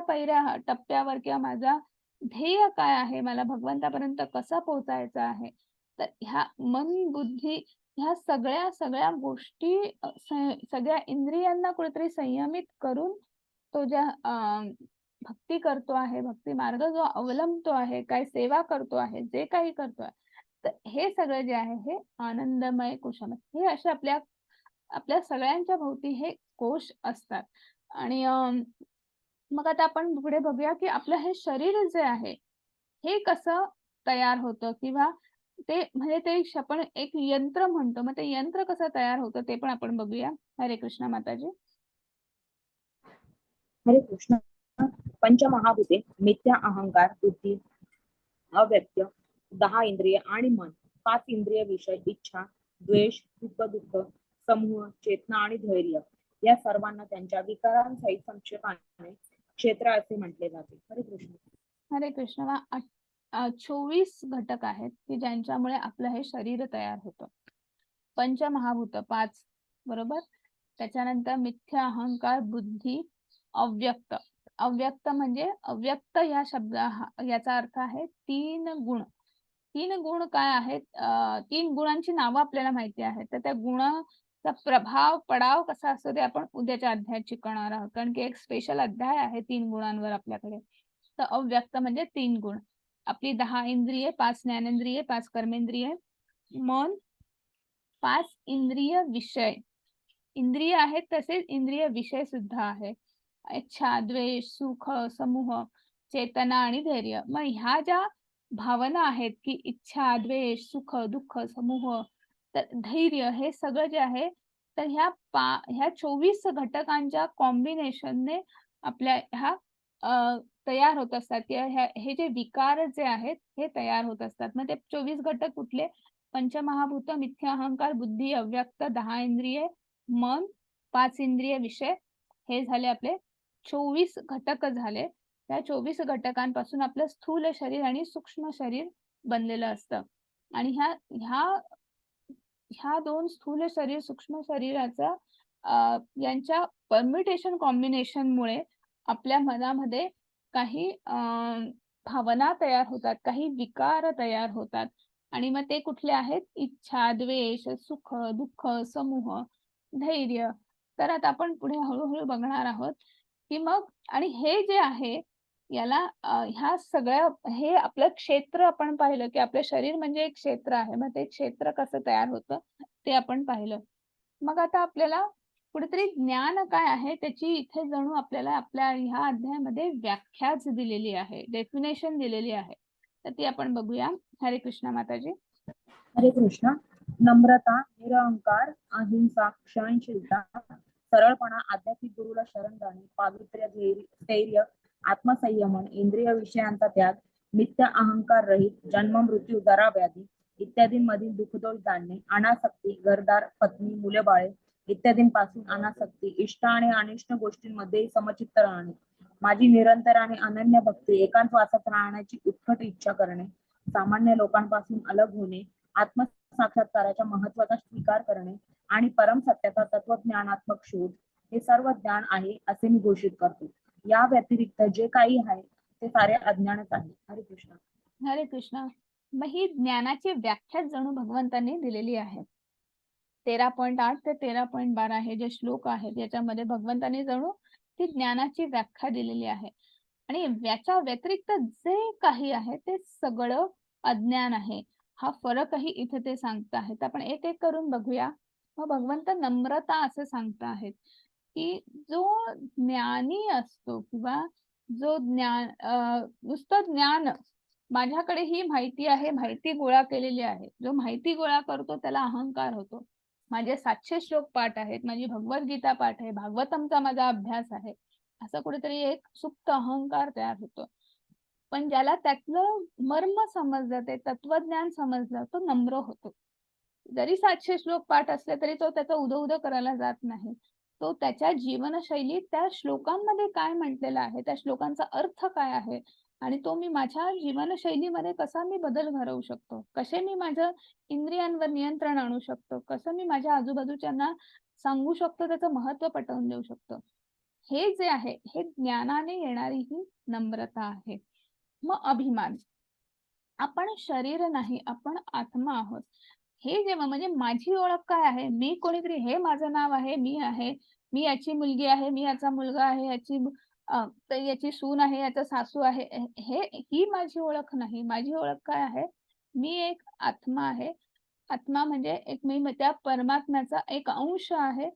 [SPEAKER 1] टप्प्यावर किंवा माझा ध्येय काय आहे, मला भगवंतापर्यंत कसं पोहोचायचं आहे. तर ह्या मन, बुद्धी ह्या सगळ्या गोष्टी सगळ्या इंद्रियांना कुठेतरी संयमित करून तो ज्या भक्ती करतो आहे, भक्ती मार्ग जो अवलंबतो आहे, काय सेवा करतो आहे, जे काही करतो आहे, तर हे सगळं जे आहे हे आनंदमय कोशामध्ये हे असे आपल्या आपल्या सगळ्यांच्या भोवती हे कोश असतात. आणि मग आता आपण पुढे बघूया की आपलं हे शरीर जे आहे हे कसं तयार होतं किंवा ते म्हणजे ते आपण एक यंत्र म्हणतो. मग ते यंत्र कसं तयार होतं ते पण आपण बघूया. हरे कृष्ण माताजी.
[SPEAKER 3] हरे कृष्ण. पंचमहाभूते मिथ्या, अहंकार, बुद्धी, अव्यक्त, 10 इंद्रिय आणि मन, 5 इंद्रिय विषय, इच्छा, द्वेष, सुख दुःख, समूह, चेतना आणि धैर्य या सर्वांना त्यांच्या विकारांसहित संक्षेपाने क्षेत्र असे म्हटले जाते. हरे कृष्ण.
[SPEAKER 1] हरे कृष्ण. 24 घटक आहेत की ज्यांच्यामुळे आपलं हे शरीर तयार होतं. पंचमहाभूत 5 बरोबर. त्याच्यानंतर मिथ्या, अहंकार, बुद्धी, अव्यक्त. अव्यक्त म्हणजे अव्यक्त या याचा अर्थ आहे 3 गुण. 3 गुण काय आहेत? 3 गुणांची नावं आपल्याला माहिती आहेत. तर त्या गुणाचा प्रभाव पडाव कसा असतो ते आपण उद्याच्या अध्यायात शिकणार आहोत. कारण की एक स्पेशल अध्याय आहे 3 गुणांवर आपल्याकडे. तर अव्यक्त म्हणजे 3 गुण. आपली 10 इंद्रिये, 5 ज्ञानेंद्रिये, 5 कर्मेंद्रिये, मन, 5 इंद्रिय विषय. इंद्रिय आहेत तसेच इंद्रिय विषय सुद्धा आहे. इच्छा, द्वेष, सुख, समूह, चेतना आणि धैर्य. मग ह्या ज्या भावना आहेत की इच्छा, द्वेष, सुख, दुःख, समूह, तर धैर्य हे सगळं जे आहे तर ह्या 24 घटकांच्या कॉम्बिनेशनने आपल्या ह्या तयार होत असतात किंवा हे जे विकार जे आहेत हे तयार होत असतात. मग ते 24 घटक कुठले? पंचमहाभूत, मिथ्या, अहंकार, बुद्धी, अव्यक्त, 10 इंद्रिये, मन, 5 इंद्रिय विषय, हे झाले आपले 24 घटक झाले. त्या 24 घटकांपासून आपलं स्थूल शरीर आणि सूक्ष्म शरीर बनलेलं असतं. आणि ह्या 2 स्थूल शरीर, सूक्ष्म शरीराचा यांच्या परम्युटेशन कॉम्बिनेशनमुळे आपल्या मनामध्ये काही भावना तयार होतात, काही विकार तयार होतात. आणि मग ते कुठले आहेत? इच्छा, द्वेष, सुख, दुःख, समूह, धैर्य. तर आता आपण पुढे हळूहळू बघणार आहोत की मग आणि हे जे आहे याला ह्या सगळ्या हे आपलं क्षेत्र आपण पाहिलं की आपलं शरीर म्हणजे एक क्षेत्र आहे. मग ते क्षेत्र कसं तयार होतं ते आपण पाहिलं. मग आता आपल्याला कुठेतरी ज्ञान काय आहे त्याची इथे जणू आपल्याला आपल्या ह्या अध्यायामध्ये व्याख्याच दिलेली आहे, डेफिनेशन दिलेली आहे. तर ती आपण बघूया. हरे कृष्ण माताजी.
[SPEAKER 3] हरे कृष्ण. नम्रता, निरहंकार, अहिंसा, सहनशीलता, सरळपणा, आध्यात्मिक गुरुला शरण जाणे, पावित्र्य, धैर्य, आत्मसंयमन, इंद्रिय विषयांचा त्याग, मिथ्या अहंकार रहित, जन्म मृत्यू, जरा व्याधी इत्यादींमधील दुःखदोष जाणणे, अनासक्ती, घरदार, पत्नी, मुले बाळे इत्यादींपासून अनासक्ती, इष्ट आणि अनिष्ट गोष्टींमध्ये समचित्त राहणे, माझी निरंतर आणि अनन्य भक्ती, एकांतवासात राहण्याची उत्कट इच्छा करणे, सामान्य लोकांपासून अलग होणे, आत्मसाक्षात्काराच्या महत्वाचा स्वीकार करणे आणि परम सत्याचा तत्वज्ञानात्मक शोध, हे सर्व ज्ञान आहे असे मी घोषित करतो. या व्यतिरिक्त जे काही आहे ते सारे अज्ञानच आहे. हरे कृष्ण.
[SPEAKER 1] हरे कृष्ण. मग ही ज्ञानाची व्याख्या जणू भगवंतांनी दिलेली आहे. 13.8 ते 13.12 हे जे श्लोक आहेत याच्यामध्ये भगवंतांनी जणू ती ज्ञानाची व्याख्या दिलेली आहे. आणि याच्या व्यतिरिक्त जे काही आहे ते सगळं अज्ञान आहे. हा फरकही इथे ते सांगत आहेत. आपण एक एक करून बघूया. मग भगवंत नम्रता असं सांगत आहेत की जो ज्ञानी असतो किंवा जो नुसतं ज्ञान, माझ्याकडे ही माहिती आहे, माहिती गोळा केलेली आहे, जो माहिती गोळा करतो त्याला अहंकार होतो. माझे 700 श्लोक पाठ आहेत, माझी भगवद्गीता पाठ आहे, भागवतमचा माझा अभ्यास आहे, असं कुठेतरी एक सुप्त अहंकार तयार होतो. पण ज्याला त्यातलं मर्म समजलं, ते तत्वज्ञान समजलं, तो नम्र होतो. जरी 700 श्लोक पाठ असले तरी तो त्याचा उदो करायला जात नाही. तो त्याच्या जीवनशैलीत त्या श्लोकांमध्ये काय म्हटलेलं आहे, त्या श्लोकांचा अर्थ काय आहे आणि तो मी माझ्या जीवनशैलीमध्ये कसा मी बदल घडवू शकतो, कसे मी माझ्या इंद्रियांवर नियंत्रण आणू शकतो, कसं मी माझ्या आजूबाजूच्यांना सांगू शकतो, त्याचं महत्व पटवून देऊ शकतो, हे जे आहे हे ज्ञानाने येणारी ही नम्रता आहे. मग अभिमान, आपण शरीर नाही, आपण आत्मा आहोत. हे जेव्हा म्हणजे माझी ओळख काय आहे, मी कोणीतरी, हे माझं नाव आहे, मी आहे, मी याची मुलगी आहे, मी याचा मुलगा आहे, तर याची सून आहे, याचा सासू आहे, ही माझी ओळख नाही. माझी ओळख काय आहे, मी एक आत्मा आहे. आत्मा म्हणजे एक मी त्या परमात्म्याचा एक अंश आहे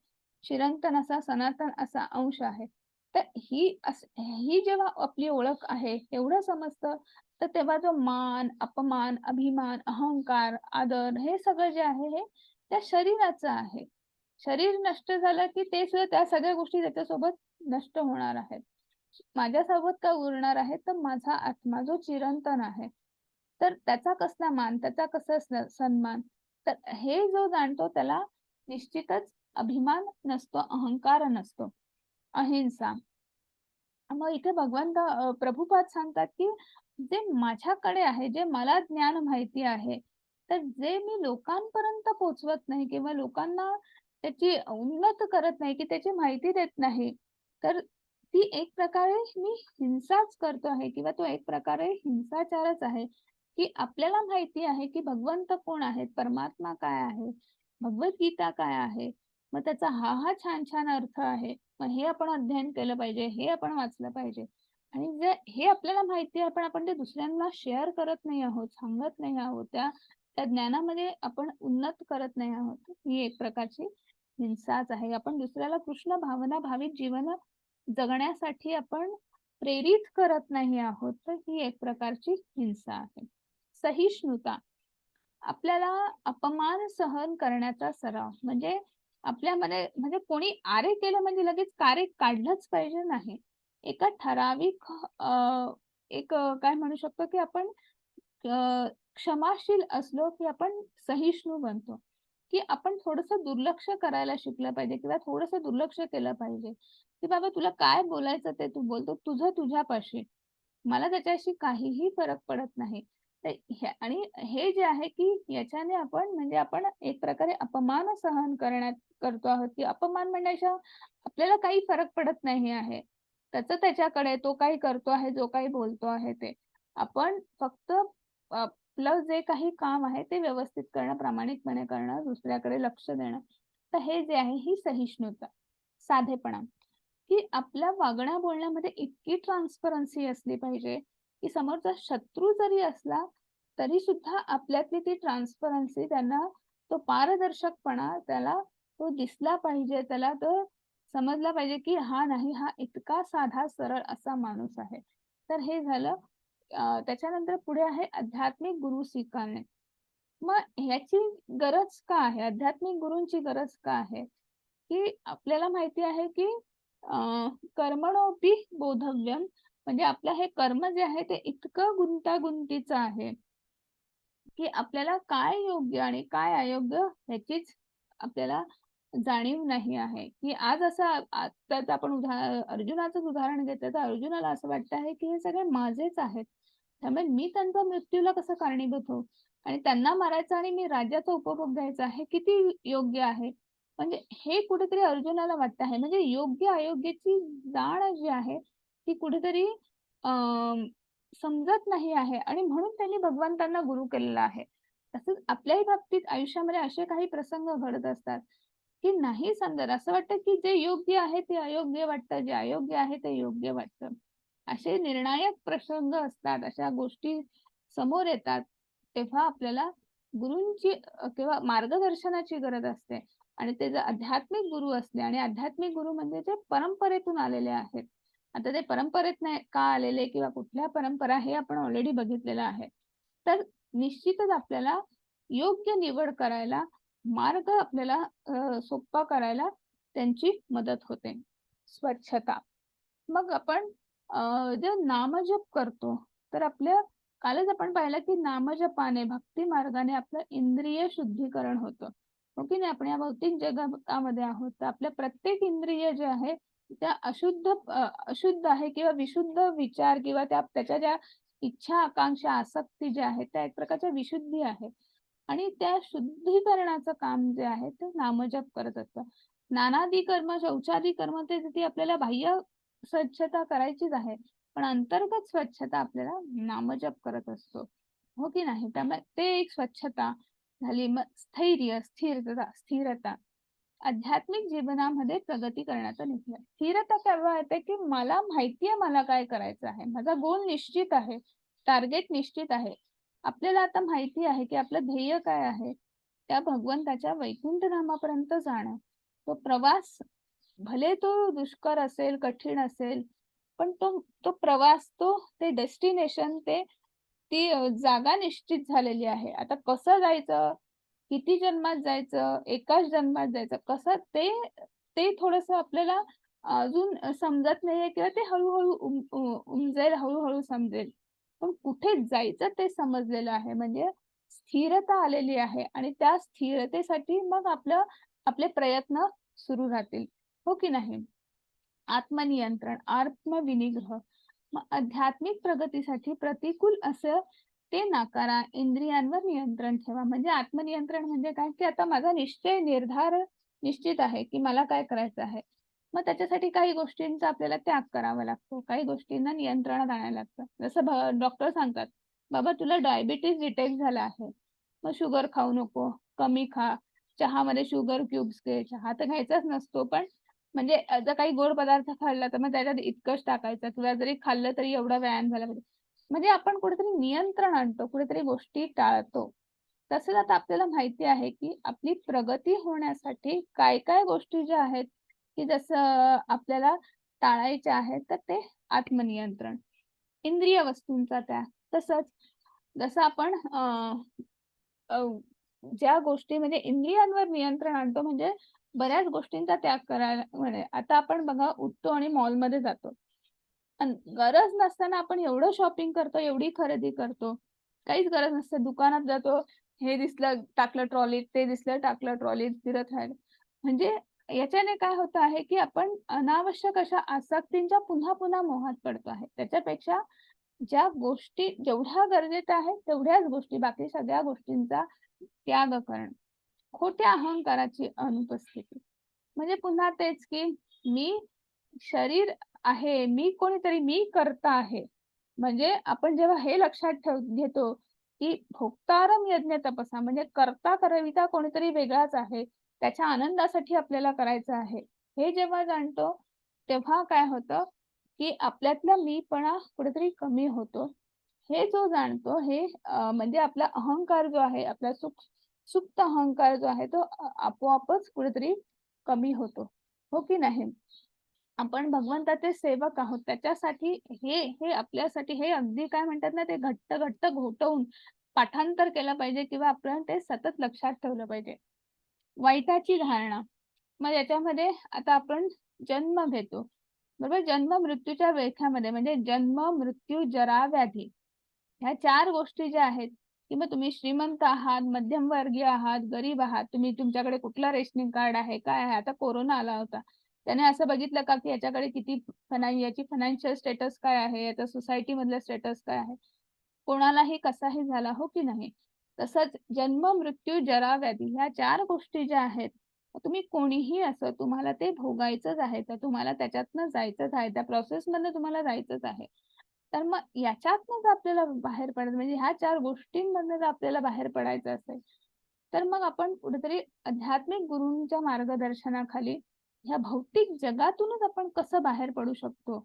[SPEAKER 1] चिरंतन असा सनातन असा अंश आहे. तर ही जेव्हा आपली ओळख आहे एवढं समजतं, तर तेव्हा जो मान, अपमान, अभिमान, अहंकार, आदर हे सगळं जे आहे हे त्या शरीराचं आहे. शरीर नष्ट झालं की ते सुद्धा त्या सगळ्या गोष्टी त्याच्यासोबत नष्ट होणार आहेत. माझ्यासोबत काय उरणार आहे? तर माझा आत्मा जो चिरंतन आहे. तर त्याचा कसला मान, त्याचा कसा सन्मान. तर हे जो जाणतो त्याला निश्चितच अभिमान नसतो, अहंकार नसतो, अहिंसा. मग इथे भगवंत प्रभुपाद सांगतात, की जे माझ्याकडे आहे, जे मला ज्ञान माहिती आहे, तर जे मी लोकांपर्यंत पोहोचवत नाही किंवा लोकांना त्याची उन्नत करत नाही, की त्याची माहिती देत नाही, तर ती एक प्रकारे मी हिंसाच करतो आहे किंवा तो एक प्रकारे हिंसाचारच आहे, की आपल्याला माहिती आहे, की भगवंत कोण आहेत, परमात्मा काय आहे, भगवद्गीता काय आहे, मग त्याचा हा छान-छान अर्थ आहे. मग हे आपण अध्ययन केलं पाहिजे, हे आपण वाचलं पाहिजे. आणि जे हे आपल्याला माहिती आहे, पण आपण ते दुसऱ्यांना शेअर करत नाही आहोत, सांगत नाही आहोत. त्या त्या ज्ञानामध्ये आपण उन्नत करत नाही आहोत. ही एक प्रकारची हिंसाच आहे. आपण दुसऱ्याला कृष्ण भावना भावित जीवन जगण्यासाठी आपण प्रेरित करत नाही आहोत. तर ही एक प्रकारची हिंसा आहे. सहिष्णुता आपल्याला अपमान सहन करण्याचा सराव म्हणजे आपल्यामध्ये म्हणजे कोणी आरे केलं म्हणजे लगेच कारे काढलंच पाहिजे नाही. एका ठराविक काय म्हणू शकतो की आपण क्षमाशील असलो की आपण सहिष्णू बनतो. की आपण थोडंसं दुर्लक्ष करायला शिकलं पाहिजे किंवा थोडंसं दुर्लक्ष केलं पाहिजे. की बाबा तुला काय बोलायचं ते तू बोल. तुझं तुझ्यापाशी. मला त्याच्याशी काहीही फरक पडत नाही. तर आणि हे जे आहे की याच्याने आपण म्हणजे आपण एक प्रकारे अपमान सहन करतो आहोत की अपमान म्हणण्याच्या आपल्याला काही फरक पडत नाही आहे. त्याचं त्याच्याकडे तो काही करतो आहे, जो काही बोलतो आहे ते. आपण फक्त आपलं जे काही काम आहे ते व्यवस्थित करणं, प्रामाणिकपणे करणं, दुसऱ्याकडे लक्ष देणं. तर हे जे आहे ही सहिष्णुता, साधेपणा. की आपल्या वागण्या बोलण्यामध्ये इतकी ट्रान्सपरन्सी असली पाहिजे, की समोरचा शत्रू जरी असला, तरी सुद्धा आपल्यातली ती ट्रान्सपरन्सी त्यांना तो पारदर्शकपणा त्याला तो दिसला पाहिजे. त्याला तो समजला पाहिजे, की हा नाही, हा इतका साधा सरळ असा माणूस आहे. तर हे झालं. त्याच्यानंतर पुढे आहे आध्यात्मिक गुरु स्वीकारणे. मग ह्याची गरज का आहे? आध्यात्मिक गुरूंची गरज का आहे? की आपल्याला माहिती आहे, की कर्मणोऽपि बोधव्यम म्हणजे आपलं हे कर्म जे आहे ते इतकं गुंतागुंतीचं आहे, की आपल्याला काय योग्य आणि काय अयोग्य ह्याचीच आपल्याला जाणीव नाही आहे, की आज असं आत्ताच आपण अर्जुनाचंच उदाहरण घेतलं तर अर्जुनाला असं वाटतं आहे, की हे सगळे माझेच आहेत. त्यामुळे मी त्यांच्या मृत्यूला कसं कारणीभूत होऊ? आणि त्यांना मारायचं आणि मी राज्याचा उपभोग घ्यायचा हे किती योग्य आहे? म्हणजे हे कुठेतरी अर्जुनाला वाटतं आहे. म्हणजे योग्य अयोग्याची जाण जी आहे, ती कुठेतरी अ, समजत नाही आहे आणि म्हणून त्यांनी भगवंतांना गुरु केलेला आहे. तसंच आपल्याही बाबतीत आयुष्यामध्ये असे काही प्रसंग घडत असतात, की नाही समजत. असं वाटतं, की जे योग्य आहे ते अयोग्य वाटतं, जे अयोग्य आहे ते योग्य वाटतं. असे निर्णायक प्रसंग असतात, अशा गोष्टी समोर येतात, तेव्हा आपल्याला गुरूंची किंवा मार्गदर्शनाची गरज असते. आणि ते जर आध्यात्मिक गुरु असले आणि आध्यात्मिक गुरु म्हणजे जे परंपरेतून आलेले आहेत. आता ते परंपरेत नाही का आलेले किंवा कुठल्या परंपरा हे आपण ऑलरेडी बघितलेलं आहे. तर निश्चितच आपल्याला योग्य निवड करायला, मार्ग आपल्याला सोप्पा करायला त्यांची मदत होते. स्वच्छता. मग आपण जे नामजप करतो, तर आपल्या कालच आपण पाहिलं की नामजपाने, भक्ती मार्गाने आपलं इंद्रिय शुद्धीकरण होतं. हो की नाही? आपण या भौतिक जगतामध्ये आहोत, तर आपल्या प्रत्येक इंद्रिय जे आहे, त्या अशुद्ध आहे किंवा विशुद्ध विचार किंवा त्याच्या ज्या इच्छा, आकांक्षा, आसक्ती ज्या आहेत, त्या एक प्रकारच्या विशुद्धी आहे. आणि त्या शुद्धीकरणाचं काम जे आहे, ते नामजप करत असतं. स्नानादी कर्म, शौचादी कर्म ती आपल्याला बाह्य स्वच्छता करायचीच आहे. पण अंतर्गत स्वच्छता आपल्याला नामजप करत असतो. हो की नाही? त्यामुळे ते एक स्वच्छता झाली. मग स्थैर्य, स्थिरता. आध्यात्मिक जीवनामध्ये प्रगती करण्याचा निश्चय. स्थिरता केव्हा येते, की मला माहिती आहे मला काय करायचं आहे. माझा गोल निश्चित आहे. टार्गेट निश्चित आहे. आपल्याला आता माहिती आहे, की आपलं ध्येय काय आहे? त्या भगवंताच्या वैकुंठ धामापर्यंत जाणं. तो प्रवास भले तो दुष्कर असेल, कठीण असेल, पण तो तो प्रवास, ते डेस्टिनेशन, ती जागा निश्चित झालेली आहे. आता कसं जायचं, किती जन्मात जायचं, एकाच जन्मात जायचं, कसं ते ते थोडंसं आपल्याला अजून समजत नाहीये किंवा ते हळू-हळू उमजेल, हळू समजेल. पण कुठे जायचं ते समजलेलं आहे. म्हणजे स्थिरता आलेली आहे आणि त्या स्थिरतेसाठी मग आपले प्रयत्न सुरू राहतील. हो की नाही? आत्मनियंत्रण, आत्मविनिग्रह. मग आध्यात्मिक प्रगतीसाठी प्रतिकूल असं ते नाकारा, इंद्रियांवर नियंत्रण ठेवा. म्हणजे आत्मनियंत्रण म्हणजे काय, की आता माझा निर्धार निश्चित आहे, की मला काय करायचं आहे. मग त्याच्यासाठी काही गोष्टींचा आपल्याला त्याग करावा लागतो. काही गोष्टींना नियंत्रणात आणायला लागतं. जसं डॉक्टर सांगतात, "बाबा तुला डायबिटीज डिटेक्ट झाला आहे. मग शुगर खाऊ नको, कमी खा. चहामध्ये शुगर क्यूब्स घे." चहा तर घ्यायचाच नसतो, पण म्हणजे जर काही गोड पदार्थ खाल्ला तर मग त्याच्यात इतकंच टाकायचं किंवा जरी खाल्लं तरी एवढा व्यायाम झाला पाहिजे. म्हणजे आपण कुठेतरी नियंत्रण आणतो, कुठेतरी गोष्टी टाळतो. तसंच आता आपल्याला माहिती आहे, की आपली प्रगती होण्यासाठी काय-काय गोष्टी ज्या आहेत, की जसं आपल्याला टाळायच्या आहेत, तर ते आत्मनियंत्रण, इंद्रिय वस्तूंचा त्याग. तसंच जसं आपण अ, ज्या गोष्टी म्हणजे इंद्रियांवर नियंत्रण आणतो म्हणजे बऱ्याच गोष्टींचा त्याग करायला म्हणे. आता आपण बघा उठतो आणि मॉलमध्ये जातो. अन् गरज नसताना आपण एवढं शॉपिंग करतो, एवढी खरेदी करतो. काहीच गरज नसते. दुकानात जातो, हे दिसलं टाकलं ट्रॉलीत, ते दिसलं टाकलं ट्रॉलीत, फिरत राहिलं. म्हणजे याच्याने काय होतं आहे, की आपण अनावश्यक अशा आसक्तींच्या पुन्हा-पुन्हा मोहात पडतो आहे. त्याच्यापेक्षा ज्या गोष्टी जेवढ्या गरजेच्या आहेत, तेवढ्याच गोष्टी, बाकी सगळ्या गोष्टींचा त्याग करणं. खोट्या अहंकाराची अनुपस्थिती. म्हणजे पुन्हा तेच, की मी शरीर आहे, मी कोणीतरी, मी कर्ता आहे. म्हणजे आपण जेव्हा हे लक्षात घेतो, की भोक्तारम यज्ञ तपसा म्हणजे कर्ता करविता कोणीतरी वेगळाच आहे. त्याच्या आनंदासाठी आपल्याला करायचं आहे. हे जेव्हा जाणतो, तेव्हा काय होतं, की आपल्यातला मीपणा कुठेतरी कमी होतो. हे जो जाणतो हे म्हणजे आपला अहंकार जो आहे, आपला सुप्त अहंकार जो आहे तो आपोआपच कुठेतरी कमी होतो. हो की नाही? आपण भगवंताचे सेवक आहोत. त्याच्यासाठी हे आपल्यासाठी हे अगदी काय म्हणतात ना, ते घट्ट घोटवून पाठांतर केलं पाहिजे किंवा आपण ते सतत लक्षात ठेवलं पाहिजे. वाईटाची धारणा. मग याच्यामध्ये आता आपण जन्म घेतो. बरोबर? जन्म मृत्यूच्या वेथामध्ये म्हणजे जन्म, मृत्यू, जरा, व्याधी ह्या 4 गोष्टी ज्या आहेत, की मग तुम्ही श्रीमंत आहात, मध्यमवर्गीय आहात, गरीब आहात, तुमच्याकडे कुठलं रेशनिंग कार्ड आहे, काय आहे? आता कोरोना आला होता. त्याने असं बघितलं का, की याच्याकडे किती याची फायनान्शियल स्टेटस काय आहे, याचा सोसायटीमधलं स्टेटस काय आहे? कोणालाही कसाही झाला, हो की नाही? तसंच जन्म, मृत्यू, जरा, व्याधी ह्या 4 गोष्टी ज्या आहेत, तुम्ही कोणीही असो, तुम्हाला ते भोगायचंच आहे. तर तुम्हाला त्याच्यातनं जायचंच आहे. त्या प्रोसेसमधनं तुम्हाला जायचंच आहे. तर मग याच्यातनं जर आपल्याला बाहेर पडायचं म्हणजे ह्या 4 गोष्टींमधनं जर आपल्याला बाहेर पडायचं असेल, तर मग आपण कुठेतरी आध्यात्मिक गुरूंच्या मार्गदर्शनाखाली ह्या भौतिक जगातूनच आपण कसं बाहेर पडू शकतो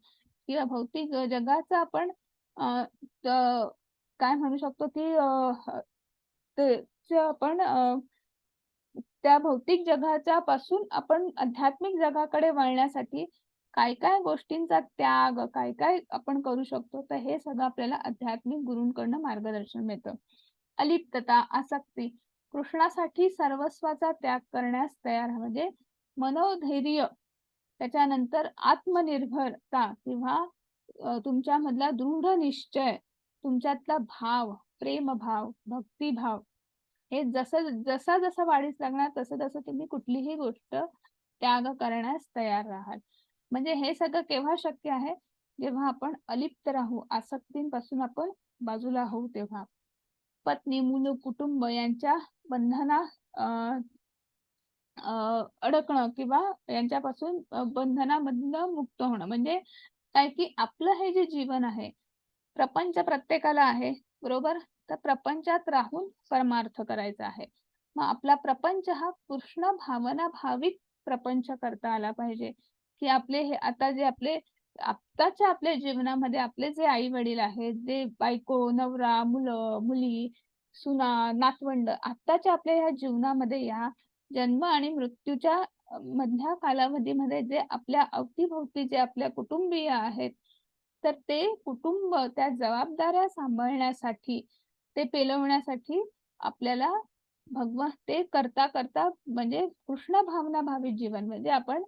[SPEAKER 1] किंवा भौतिक जगाचं आपण अ, त काय म्हणू शकतो, की ते आपण त्या भौतिक जगाच्या पासून आपण आध्यात्मिक जगाकडे वळण्यासाठी काय-काय गोष्टींचा त्याग, काय-काय आपण करू शकतो. तर हे सगळं आपल्याला आध्यात्मिक गुरूंकडनं मार्गदर्शन मिळतं. अलिप्तता, आसक्ती, कृष्णासाठी सर्वस्वाचा त्याग करण्यास तयार म्हणजे मनोधैर्य, त्याच्यानंतर आत्मनिर्भरता किंवा तुमच्यामधला दृढ निश्चय, तुमच्यातला भाव, प्रेमभाव, भक्तिभाव हे जसा वाढीस लागणार तसं तुम्ही कुठलीही गोष्ट त्याग करण्यास तयार राहाल. म्हणजे हे सगळं केव्हा शक्य आहे? जेव्हा आपण अलिप्त राहू, आसक्तींपासून आपण बाजूला होऊ तेव्हा. पत्नी, मुलं, कुटुंब यांच्या बंधना अ, अडकणं किंवा यांच्यापासून बंधनामधनं मुक्त होणं. म्हणजे काय की आपलं हे जे जीवन आहे, प्रपंच प्रत्येकाला आहे, बरोबर? तर प्रपंचात राहून परमार्थ करायचा आहे. मग आपला प्रपंच हा कृष्ण भावना भाविक प्रपंच करता आला पाहिजे, की आपले हे आता जे आत्ताच्या आपल्या जीवनामध्ये आपले जे आई-वडील आहेत, जे बायको, नवरा, मुलं, मुली, सुना, नातवंड आत्ताच्या आपल्या ह्या जीवनामध्ये या जन्म आणि मृत्यूच्या मधल्या कालावधीमध्ये जे आपल्या अवतीभोवती जे आपल्या कुटुंबीय आहेत, तर ते कुटुंब त्या जबाबदाऱ्या सांभाळण्यासाठी, ते पेलवण्यासाठी आपल्याला ते करता करता म्हणजे कृष्ण भावना भावित जीवन म्हणजे आपण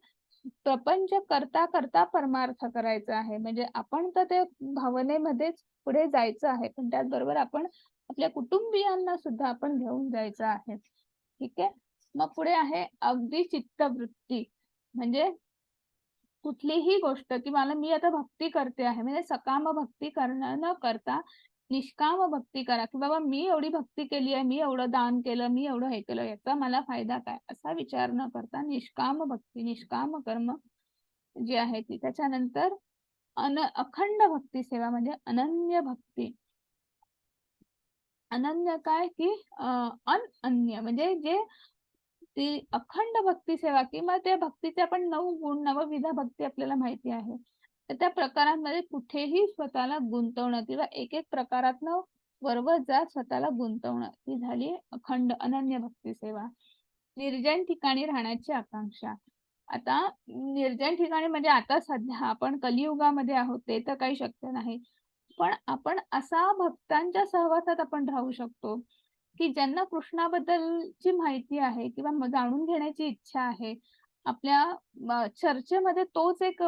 [SPEAKER 1] प्रपंच करता करता परमार्थ करायचा आहे. म्हणजे आपण तर ते भावनेमध्येच पुढे जायचं आहे, पण त्याचबरोबर आपण आपल्या कुटुंबियांना सुद्धा आपण घेऊन जायचं आहे. ठीक आहे. मग पुढे आहे अगदी चित्तवृत्ती. म्हणजे कुठलीही गोष्ट की मी आता भक्ती करते आहे म्हणजे सकाम भक्ती करणं न करता निष्काम भक्ती करा, की बाबा मी एवढी भक्ती केली आहे, मी एवढं दान केलं, मी एवढं हे केलं, याचा मला फायदा काय, असा विचार न करता निष्काम भक्ती, निष्काम कर्म जी आहे ती. त्याच्यानंतर अखंड भक्ती सेवा म्हणजे अनन्य भक्ती. अनन्य काय की अनन्य म्हणजे जे ती अखंड भक्ती सेवा किंवा त्या भक्तीचे आपण 9 गुण, नवविध भक्ती आपल्याला माहिती आहे. तर त्या प्रकारांमध्ये कुठेही स्वतःला गुंतवणं किंवा एक प्रकारातनं वरवर जात स्वतःला गुंतवणं, ही झाली अखंड अनन्य भक्ती सेवा. निर्जन ठिकाणी राहण्याची आकांक्षा. आता निर्जन ठिकाणी म्हणजे आता सध्या आपण कलियुगामध्ये आहोत, ते तर काही शक्य नाही. पण आपण असा भक्तांच्या सहवासात आपण राहू शकतो, की ज्यांना कृष्णाबद्दलची माहिती आहे किंवा जाणून घेण्याची इच्छा आहे. आपल्या चर्चेमध्ये तोच एक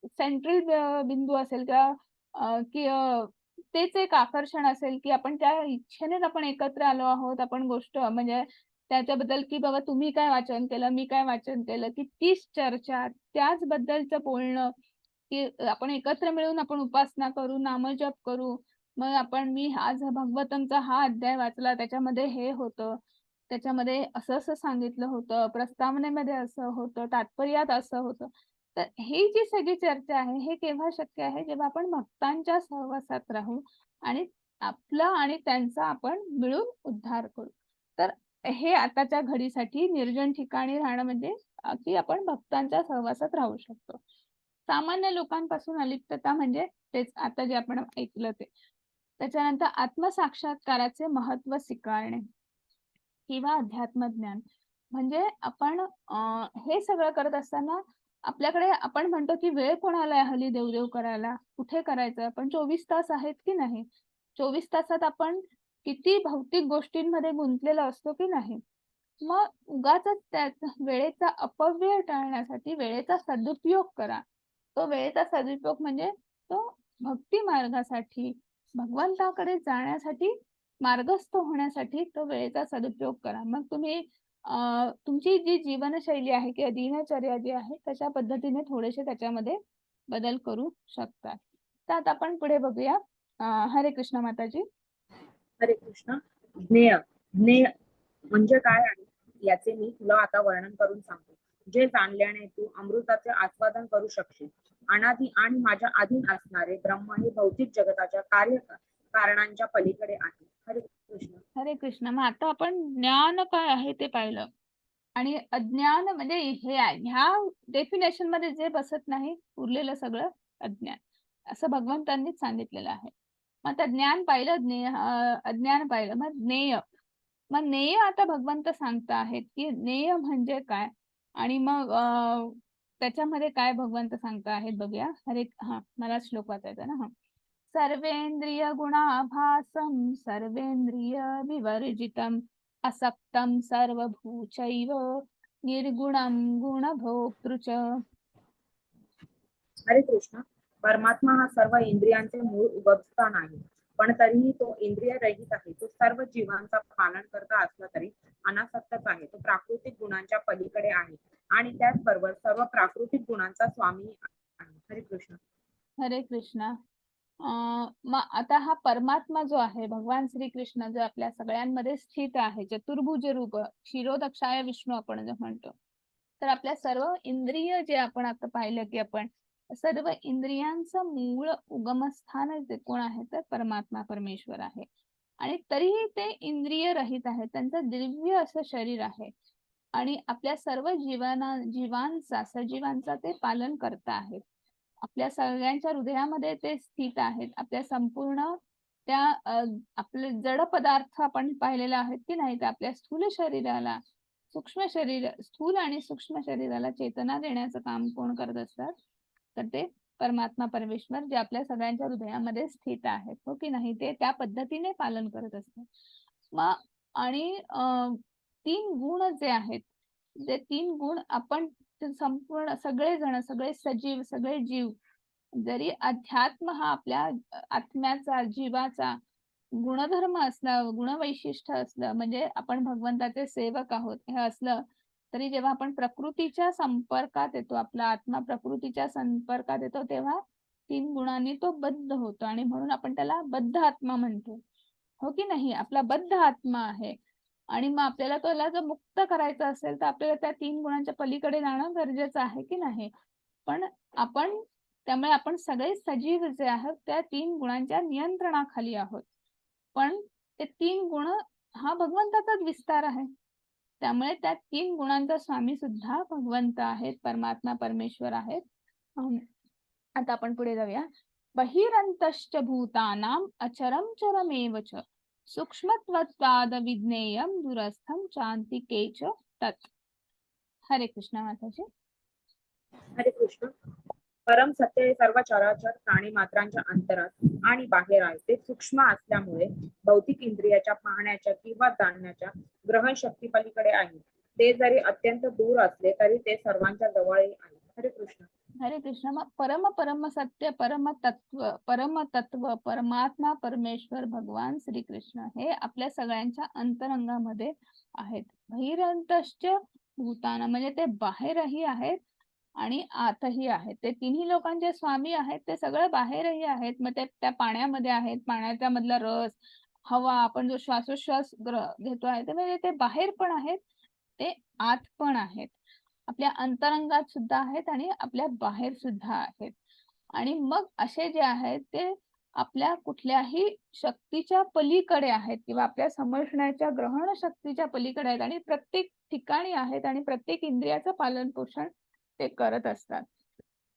[SPEAKER 1] सेंट्रल बिंदू असेल किंवा तेच एक आकर्षण असेल, की आपण त्या इच्छेनेच आपण एकत्र आलो आहोत. आपण गोष्ट म्हणजे त्याच्याबद्दल, की बाबा तुम्ही काय वाचन केलं, मी काय वाचन केलं, की तीच चर्चा, त्याचबद्दलचं बोलणं, की आपण एकत्र मिळून आपण उपासना करू, नामजप करू. मग मी आज भागवतमचा हा अध्याय वाचला, त्याच्यामध्ये हे होतं, त्याच्यामध्ये असं-असं सांगितलं होतं, प्रस्तावनेमध्ये असं होतं, तात्पर्यात असं होतं. तर ही जी सगळी चर्चा आहे, हे केव्हा शक्य आहे, जेव्हा आपण भक्तांच्या सहवासात राहू आणि आपला आणि त्यांचा आपण मिळून उद्धार करू. तर हे आताच्या घडीसाठी निर्जन ठिकाणी राहणं म्हणजे की आपण भक्तांच्या सहवासात राहू शकतो. सामान्य लोकांपासून अलिप्तता म्हणजे तेच आता जे आपण ऐकलं ते. त्याच्यानंतर आत्मसाक्षात्काराचे महत्त्व स्वीकारणे किंवा अध्यात्मज्ञान. म्हणजे आपण हे सगळं करत असताना आपल्याकडे आपण म्हणतो की वेळ कोणाला आहे हल्ली देव-देव करायला? कुठे करायचं? पण 24 तास आहेत की नाही? 24 तासात आपण किती भौतिक गोष्टींमध्ये गुंतलेलो असतो की नाही? मग उगाचच त्यात वेळेचा अपव्यय टाळण्यासाठी वेळेचा सदुपयोग करा. तो वेळेचा सदुपयोग म्हणजे तो भक्ती मार्गासाठी, भगवंताकडे जाण्यासाठी, मार्गस्थ होण्यासाठी तो वेळेचा सदुपयोग करा. मग तुम्ही तुमची जी जीवनशैली आहे किंवा दिनचर्या जी आहे तशा पद्धतीने थोडेसे त्याच्यामध्ये बदल करू शकता. तर आता आपण पुढे बघूया. हरे कृष्ण माताजी.
[SPEAKER 3] हरे कृष्ण. ज्ञेय ज्ञेय म्हणजे काय आहे याचे मी तुला आता वर्णन करून सांगतो. जे जाणल्याने तू अमृताचे आस्वादन करू शकशील. अनादि आणि माझ्या अधीन असणारे ब्रह्म हे भौतिक जगताच्या कारणांच्या पलीकडे आहे. हरे कृष्ण.
[SPEAKER 1] हरे कृष्ण. मग आता आपण ज्ञान काय आहे ते पाहिलं आणि अज्ञान म्हणजे हे आहे. ह्या डेफिनेशन मध्ये जे बसत नाही उरलेलं सगळं अज्ञान असं भगवंतांनीच सांगितलेलं आहे. मग आता ज्ञान पाहिलं, अज्ञान पाहिलं, मग ज्ञेय. मग ज्ञेय आता भगवंत सांगता आहेत की ज्ञेय म्हणजे काय आणि मग त्याच्यामध्ये काय भगवंत सांगता आहेत बघूया. मला श्लोक वाचायचा ना. सर्वेंद्रिय गुणाभासं सर्वेंद्रिय विवर्जितम् असक्तं सर्वभूचैव निर्गुणं गुणभोक्तृ च.
[SPEAKER 3] हरे कृष्ण. परमात्मा हा सर्व इंद्रियांचे मूळ उगमस्थान आहे, पण तरीही तो इंद्रिय रहित आहे. तो सर्व जीवांचा पालन करता असला तरी अनासक्तच आहे. तो प्राकृतिक गुणांच्या पलीकडे आहे आणि त्याचबरोबर सर्व प्राकृतिक गुणांचा स्वामी आहे. हरे कृष्ण.
[SPEAKER 1] हरे कृष्ण. मग आता हा परमात्मा जो आहे भगवान श्रीकृष्ण जो आपल्या सगळ्यांमध्ये स्थित आहे, चतुर्भुज रूप, क्षीरोदक्षाय विष्णू आपण जे म्हणतो, तर आपल्या सर्व इंद्रिय जे आपण आता पाहिलं की आपण सर्व इंद्रियांचं मूळ उगमस्थान जे कोण आहे तर परमात्मा परमेश्वर आहे आणि तरीही ते इंद्रिय रहित आहे. त्यांचं दिव्य असं शरीर आहे आणि आपल्या सर्व जीवांचा सजीवांचा ते पालन करता आहेत. आपल्या सगळ्यांच्या हृदयामध्ये ते स्थित आहेत. आपल्या संपूर्ण त्या आपले जड पदार्थ आपण पाहिलेले आहेत की नाही, तर आपल्या स्थूल शरीराला सूक्ष्म शरीर, स्थूल आणि सूक्ष्म शरीराला चेतना देण्याचं काम कोण करत असतात? तर ते परमात्मा परमेश्वर, जे आपल्या सगळ्यांच्या हृदयामध्ये स्थित आहेत, हो की नाही? ते त्या पद्धतीने पालन करत असतात. मग आणि 3 गुण जे आहेत, जे 3 गुण आपण ते संपूर्ण सगळेजण, सगळे सजीव, सगळे जीव, जरी अध्यात्म हा आपल्या आत्म्याचा, जीवाचा गुणधर्म असला, गुणवैशिष्ट्य असलं, म्हणजे आपण भगवंताचे सेवक आहोत हे असलं, तरी जेव्हा आपण प्रकृतीच्या संपर्कात येतो, आपला आत्मा प्रकृतीच्या संपर्कात येतो, तेव्हा 3 गुणांनी तो बद्ध होतो आणि म्हणून आपण त्याला बद्ध आत्मा म्हणतो, हो की नाही? आपला बद्ध आत्मा आहे. आणि मग आपल्याला त्याला जर मुक्त करायचं असेल, तर आपल्याला त्या 3 गुणांच्या पलीकडे जाणं गरजेचं आहे की नाही? पण आपण त्यामुळे आपण सगळे सजीव जे आहोत, त्या 3 गुणांच्या नियंत्रणाखाली आहोत. पण ते 3 गुण हा भगवंताचाच विस्तार आहे. त्यामुळे त्या 3 गुणांचा स्वामी सुद्धा भगवंत आहेत, परमात्मा परमेश्वर आहेत. आता आपण पुढे जाऊया. बहिरंतश्च भूतानां अचरं चरमेव च सूक्ष्मत्वाद विज्ञेयं दूरस्थं चान्तिके च तत्. हरे कृष्ण माताजी.
[SPEAKER 3] हरे कृष्ण. परम सत्य हे सर्व चराचर प्राणी मात्रांच्या अंतरात आणि बाहेर आहे. ते सूक्ष्म असल्यामुळे भौतिक इंद्रियाच्या पाहण्याच्या किंवा जाणण्याच्या ग्रहण शक्ती पलीकडे आहे. ते जरी अत्यंत दूर असले तरी ते सर्वांच्या जवळही आहे. हरे कृष्ण.
[SPEAKER 1] हरे कृष्ण. मग परम सत्य, परम तत्व परमात्मा परमेश्वर भगवान श्रीकृष्ण हे आपल्या सगळ्यांच्या अंतरंगामध्ये आहेत. बहिरंतश्च भूताना म्हणजे ते बाहेरही आहेत आणि आतही आहेत. ते तिन्ही लोकांचे स्वामी आहेत. ते सगळं बाहेरही आहेत. मग ते त्या पाण्यामध्ये आहेत, पाण्याच्या मधला रस, हवा, आपण जो श्वासोश्वास घेतो आहे, ते म्हणजे ते बाहेर पण आहेत, ते आत पण आहेत. आपल्या अंतरंगात सुद्धा आहेत आणि आपल्या बाहेर सुद्धा आहेत. आणि मग असे जे आहेत ते आपल्या कुठल्याही शक्तीच्या पलीकडे आहेत किंवा आपल्या समजण्याच्या ग्रहण शक्तीच्या पलीकडे आहेत आणि प्रत्येक ठिकाणी आहेत आणि प्रत्येक इंद्रियाचं पालन पोषण ते करत असतात.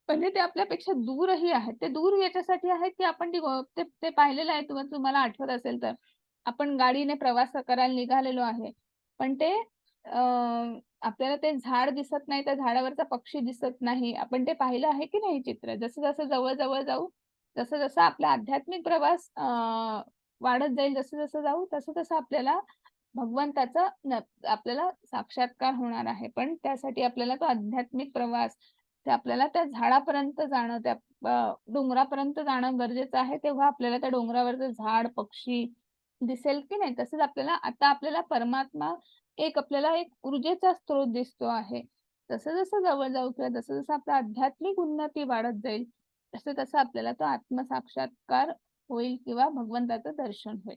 [SPEAKER 1] म्हणजे ते आपल्यापेक्षा दूरही आहेत. ते दूर याच्यासाठी आहेत की आपण ते पाहिलेलं आहे, तुम्हाला आठवत असेल तर, आपण गाडीने प्रवास करायला निघालेलो आहे, पण ते आपल्याला ते झाड दिसत नाही, त्या झाडावरचा पक्षी दिसत नाही. आपण ते पाहिलं आहे की नाही चित्र? जसं जसं जवळ जवळ जाऊ, जसं जसं आपला आध्यात्मिक प्रवास वाढत जाईल, जसं जसं जाऊ तसं तसं आपल्याला भगवंताचा आपल्याला साक्षात्कार होणार आहे. पण त्यासाठी आपल्याला तो आध्यात्मिक प्रवास, ते आपल्याला त्या झाडापर्यंत जाणं, त्या डोंगरापर्यंत जाणं गरजेचं आहे. तेव्हा आपल्याला त्या डोंगरावरचं झाड, पक्षी दिसेल की नाही. तसंच आपल्याला आता आपल्याला परमात्मा आपल्याला एक ऊर्जेचा स्रोत दिसतो आहे. जसं जसं जवळ जाऊ किंवा जसं जसं आपलं आध्यात्मिक उन्नती वाढत जाईल, तसं तसं आपल्याला तो आत्मसाक्षात्कार होईल किंवा भगवंताचं दर्शन होईल.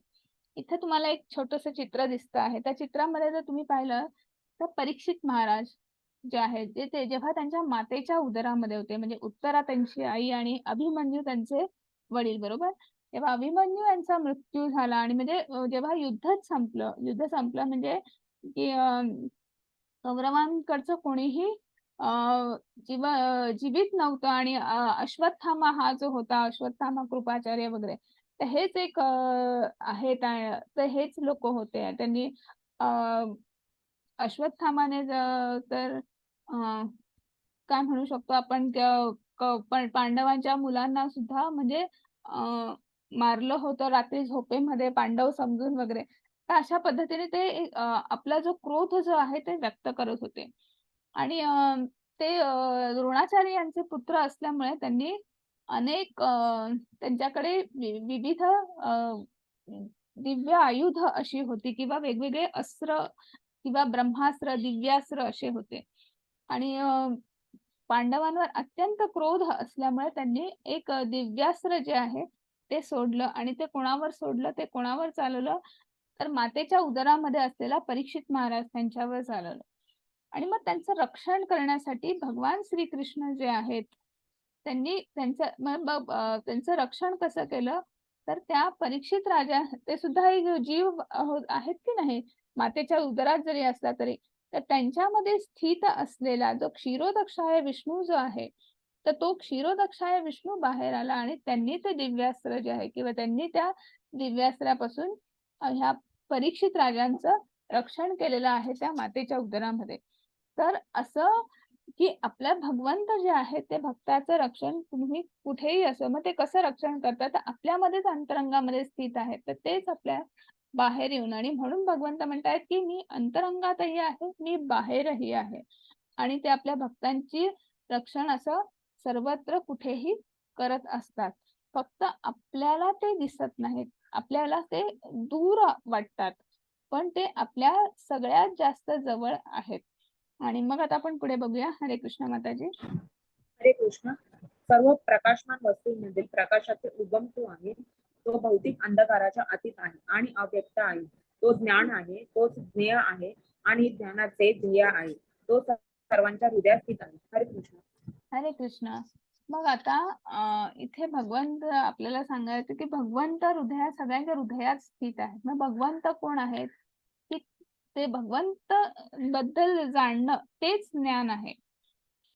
[SPEAKER 1] इथे तुम्हाला एक छोटंसं चित्र दिसतं आहे. त्या चित्रामध्ये जर तुम्ही पाहिलं तर परीक्षित महाराज जे आहेत, ते जेव्हा त्यांच्या मातेच्या उदरामध्ये होते, म्हणजे उत्तरा त्यांची आई आणि अभिमन्यू त्यांचे वडील, बरोबर? तेव्हा अभिमन्यू यांचा मृत्यू झाला आणि म्हणजे जेव्हा युद्ध संपलं म्हणजे की कौरवांकडचं कोणीही जीवित नव्हतं आणि अश्वत्थामा हा जो होता, अश्वत्थामा कृपाचार्य वगैरे, तर हेच एक आहेत, तर हेच लोक होते. त्यांनी अश्वत्थामाने तर काय म्हणू शकतो आपण, त्या पांडवांच्या मुलांना सुद्धा म्हणजे मारलं होतं रात्री झोपेमध्ये, पांडव समजून वगैरे. तर अशा पद्धतीने ते आपला जो क्रोध जो आहे ते व्यक्त करत होते. आणि ते द्रोणाचार्य यांचे पुत्र असल्यामुळे त्यांनी अनेक त्यांच्याकडे विविध दिव्य आयुध अशी होती किंवा वेगवेगळे अस्त्र किंवा ब्रह्मास्त्र, दिव्यास्त्र असे होते. आणि पांडवांवर अत्यंत क्रोध असल्यामुळे त्यांनी एक दिव्यास्त्र जे आहे ते सोडलं आणि ते कोणावर सोडलं, ते कोणावर चालवलं, तर मातेच्या उदरामध्ये असलेला परीक्षित महाराज त्यांच्यावर चालवलं. आणि मग त्यांचं रक्षण करण्यासाठी भगवान श्रीकृष्ण जे आहेत त्यांनी त्यांचं रक्षण कसं केलं, तर त्या परीक्षित राजा, ते सुद्धा एक जीव आहेत की नाही, मातेच्या उदरात जरी असला तरी, तर त्यांच्यामध्ये स्थित असलेला जो क्षीरोदक्षाय विष्णू जो आहे, तर तो क्षीरोदक्षाय विष्णू बाहेर आला आणि त्यांनी ते दिव्यास्त्र जे आहे किंवा त्यांनी त्या दिव्यास्त्रापासून ह्या परीक्षित राजांचं रक्षण केलेलं आहे त्या मातेच्या उदरामध्ये. तर असं की आपल्या भगवंत जे आहे ते भक्ताचं रक्षण तुम्ही कुठेही असो, मग ते कसं रक्षण करतात तर आपल्यामध्येच अंतरंगामध्ये स्थित आहे. तर तेच आपल्या बाहेर येऊन, आणि म्हणून भगवंत म्हणतायत की मी अंतरंगातही आहे, मी बाहेरही आहे. आणि ते आपल्या भक्तांची रक्षण असं सर्वत्र कुठेही करत असतात. फक्त आपल्याला ते दिसत नाहीत, आपल्याला ते दूर वाटतात, पण ते आपल्या सगळ्यात जास्त जवळ आहेत. आणि मग आता आपण पुढे बघूया. हरे कृष्ण माताजी.
[SPEAKER 3] हरे कृष्ण. सर्व प्रकाशमान वस्तूंमधील प्रकाशाचे उगम तो आहे. तो भौतिक अंधकाराच्या अतीत आहे आणि अव्यक्त आहे. तो ज्ञान आहे, तोच ज्ञेय आहे आणि ज्ञानाचे ध्येय आहे. तो सर्वांच्या हृदयात स्थित आहे. हरे कृष्ण.
[SPEAKER 1] हरे कृष्ण. मग आता इथे भगवंत आपल्याला सांगायचं की भगवंत सगळ्यांच्या हृदयात स्थित आहेत. मग भगवंत कोण आहेत? की ते भगवंत बद्दल जाणणं तेच ज्ञान आहे,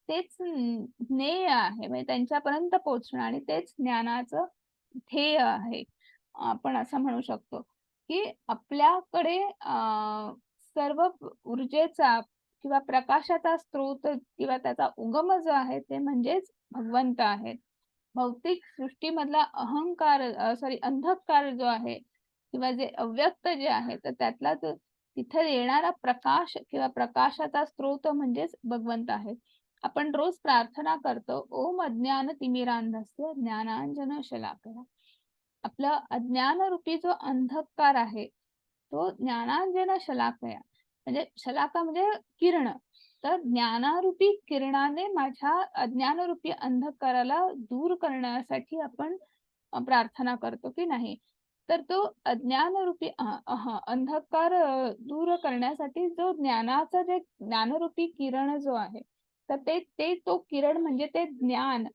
[SPEAKER 1] तेच ज्ञेय आहे, म्हणजे त्यांच्यापर्यंत पोहोचणं, आणि तेच ज्ञानाचं ध्येय आहे. आपण असं म्हणू शकतो की आपल्याकडे सर्व ऊर्जेचा किंवा प्रकाशाचा स्रोत किंवा त्याचा उगम जो आहे ते म्हणजेच भगवंत आहेत. भौतिक सृष्टीमधला अंधकार जो आहे किंवा जे अव्यक्त जे आहे तर त्यातला जो तिथे येणारा प्रकाश किंवा प्रकाशाचा स्रोत म्हणजेच भगवंत आहे. आपण रोज प्रार्थना करतो, ओम अज्ञान तिमिरांधस्य ज्ञानांजन शलाकया. आपलं अज्ञान रूपी जो अंधकार आहे तो ज्ञानांजन शलाकया, म्हणजे शलाका म्हणजे किरण. तर ज्ञानारूपी किरणाने माझ्या अज्ञानरूपी अंधकाराला दूर करण्यासाठी आपण प्रार्थना करतो की नाही. तर तो अज्ञानरूपी अंधकार दूर करण्यासाठी जो ज्ञानाचा जे ज्ञानरूपी किरण जो आहे तर ते ते तो किरण म्हणजे ते ज्ञान.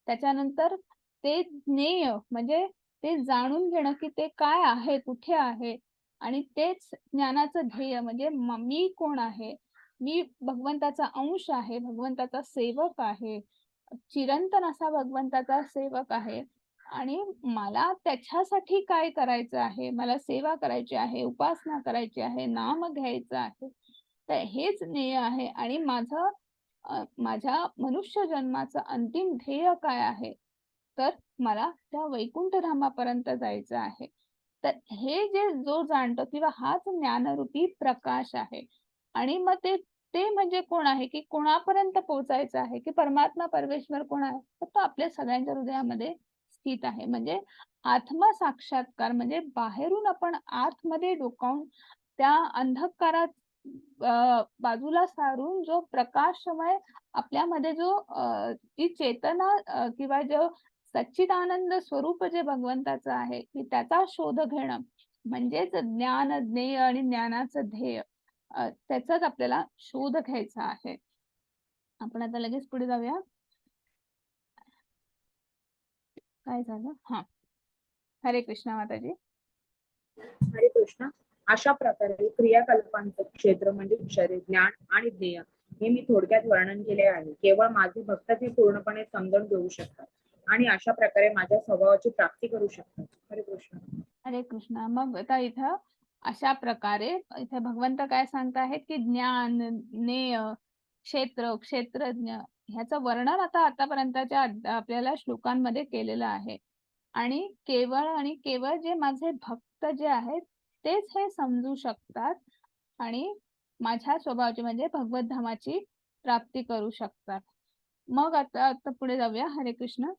[SPEAKER 1] त्याच्यानंतर ते ज्ञेय म्हणजे ते जाणून घेणं की ते काय आहे, कुठे आहे, आणि तेच ज्ञानाचं ध्येय म्हणजे मी कोण आहे. मी भगवंताचा अंश आहे, भगवंताचा सेवक आहे, चिरंतन असा भगवंताचा सेवक आहे. आणि मला त्याच्यासाठी काय करायचं आहे, मला सेवा करायची आहे, उपासना करायची आहे, नाम घ्यायचं आहे. तर हेच ध्येय आहे. आणि माझ्या मनुष्य जन्माचं अंतिम ध्येय काय आहे, तर मला त्या वैकुंठ धामापर्यंत जायचं आहे. तर हे जे जो जाणतो किंवा हाच ज्ञानरूपी प्रकाश आहे. आणि मग ते ते म्हणजे कोण आहे, की कोणापर्यंत पोहोचायचं आहे, की परमात्मा परमेश्वर कोण आहे, तर तो आपल्या सगळ्यांच्या हृदयामध्ये स्थित आहे. म्हणजे आत्म साक्षात्कार म्हणजे बाहेरून आपण आतमध्ये डोकावून त्या अंधकारात बाजूला सारून जो प्रकाशमय आपल्यामध्ये जो जी चेतना किंवा जो सच्चिदानंद स्वरूप जे भगवंताचं आहे की त्याचा शोध घेणं म्हणजेच ज्ञान, ज्ञेय आणि ज्ञानाचं ध्येय, त्याचाच आपल्याला शोध घ्यायचा आहे. आपण आता लगेच पुढे जाऊया. काय झालं? हा, हरे कृष्णा माताजी.
[SPEAKER 3] हरे कृष्ण. अशा प्रकारे क्रियाकल्पांचं क्षेत्र म्हणजे शरीर, ज्ञान आणि ध्येय हे मी थोडक्यात वर्णन केले आहे. केवळ माझे भक्त ते पूर्णपणे समजून घेऊ शकतात आणि अशा प्रकारे माझ्या स्वभावाची प्राप्ती करू शकतात. हरे कृष्ण.
[SPEAKER 1] हरे कृष्णा. मग आता इथं अशा प्रकारे इथे भगवंत काय सांगताहेत की ज्ञान, ज्ञेय, क्षेत्रज्ञ ह्याचं वर्णन आता आतापर्यंतच्या आपल्याला श्लोकांमध्ये केलेलं आहे. आणि केवळ जे माझे भक्त जे आहेत तेच हे समजू शकतात आणि माझ्या स्वभावाची म्हणजे भगवत धामाची प्राप्ती करू शकतात. मग आता पुढे जाऊया. हरे कृष्ण.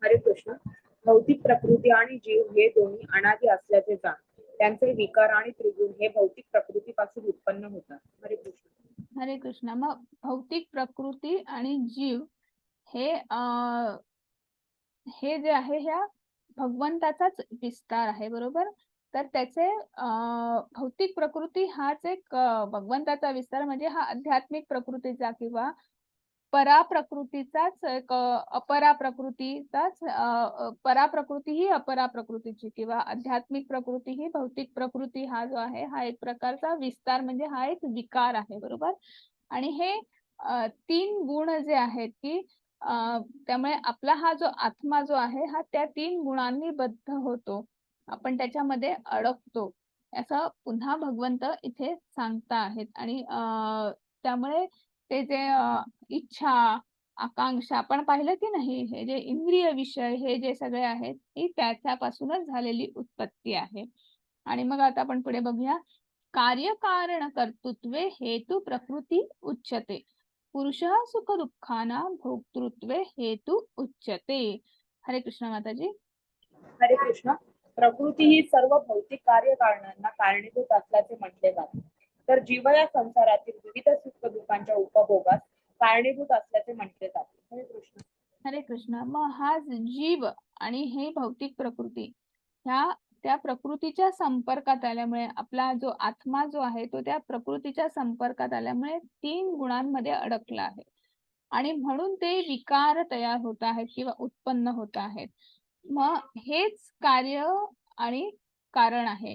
[SPEAKER 3] हरे कृष्ण. भौतिक प्रकृती आणि जीव हे दोन्ही अनादि असल्याचे जाण. त्यांचे विकार आणि त्रिगुण हे भौतिक प्रकृतीपासून उत्पन्न होतात. हरे कृष्ण.
[SPEAKER 1] हरे कृष्ण. मग भौतिक प्रकृती आणि जीव हे हे जे आहे ह्या भगवंताचाच विस्तार आहे, बरोबर. तर त्याचे भौतिक प्रकृती हाच एक भगवंताचा विस्तार म्हणजे हा आध्यात्मिक प्रकृतीचा किंवा पराप्रकृतीचाच एक अपरा प्रकृती ही अपरा प्रकृतीची किंवा आध्यात्मिक प्रकृती ही भौतिक प्रकृती हा जो आहे हा एक प्रकारचा विस्तार म्हणजे हा एक विकार आहे, बरोबर. आणि हे 3 गुण जे आहेत की त्यामुळे आपला हा जो आत्मा जो आहे हा त्या 3 गुणांनी बद्ध होतो. आपण त्याच्यामध्ये अडकतो असं पुन्हा भगवंत इथे सांगता आहेत. आणि त्यामुळे ते जे इच्छा, आकांक्षा आपण पाहिलं की नाही, हे जे इंद्रिय विषय हे जे सगळे आहेत ही त्याच्यापासूनच झालेली उत्पत्ती आहे. आणि मग आता आपण पुढे बघूया. कार्यकारण कर्तृत्वे हेतू प्रकृती उच्यते. पुरुषः सुख दुःखाना भोक्तृत्वे हेतू उच्यते. हरे कृष्ण माताजी.
[SPEAKER 3] हरे कृष्ण. प्रकृती ही सर्व भौतिक कार्यकारणांना कारणीभूत असल्याचे म्हटले जाते. तर जीव या संसारातील विविध सुख दुःखांच्या उपभोगास कारणीभूत असल्याचे म्हटले जाते. हरे कृष्ण.
[SPEAKER 1] हरे कृष्ण. मग हा जीव आणि हे भौतिक प्रकृती ह्या त्या प्रकृतीच्या संपर्कात आल्यामुळे आपला जो आत्मा जो आहे तो त्या प्रकृतीच्या संपर्कात आल्यामुळे 3 गुणांमध्ये अडकला आहे. आणि म्हणून ते विकार तयार होत आहेत किंवा उत्पन्न होत आहेत. मग हेच कार्य आणि कारण आहे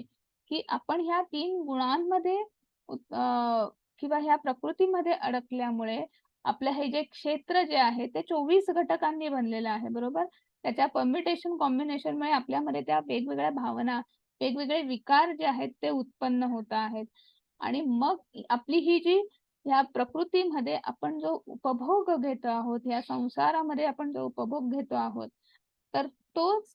[SPEAKER 1] की आपण ह्या 3 गुणांमध्ये किंवा ह्या प्रकृतीमध्ये अडकल्यामुळे आपलं हे जे क्षेत्र जे आहे ते 24 घटकांनी बनलेलं आहे, बरोबर. त्याच्या परम्युटेशन कॉम्बिनेशनमुळे आपल्यामध्ये त्या वेगवेगळ्या भावना, वेगवेगळे विकार जे आहेत ते उत्पन्न होत आहेत. आणि मग आपली ही जी ह्या प्रकृतीमध्ये आपण जो उपभोग घेतो आहोत, या संसारामध्ये आपण जो उपभोग घेतो आहोत, तर तोच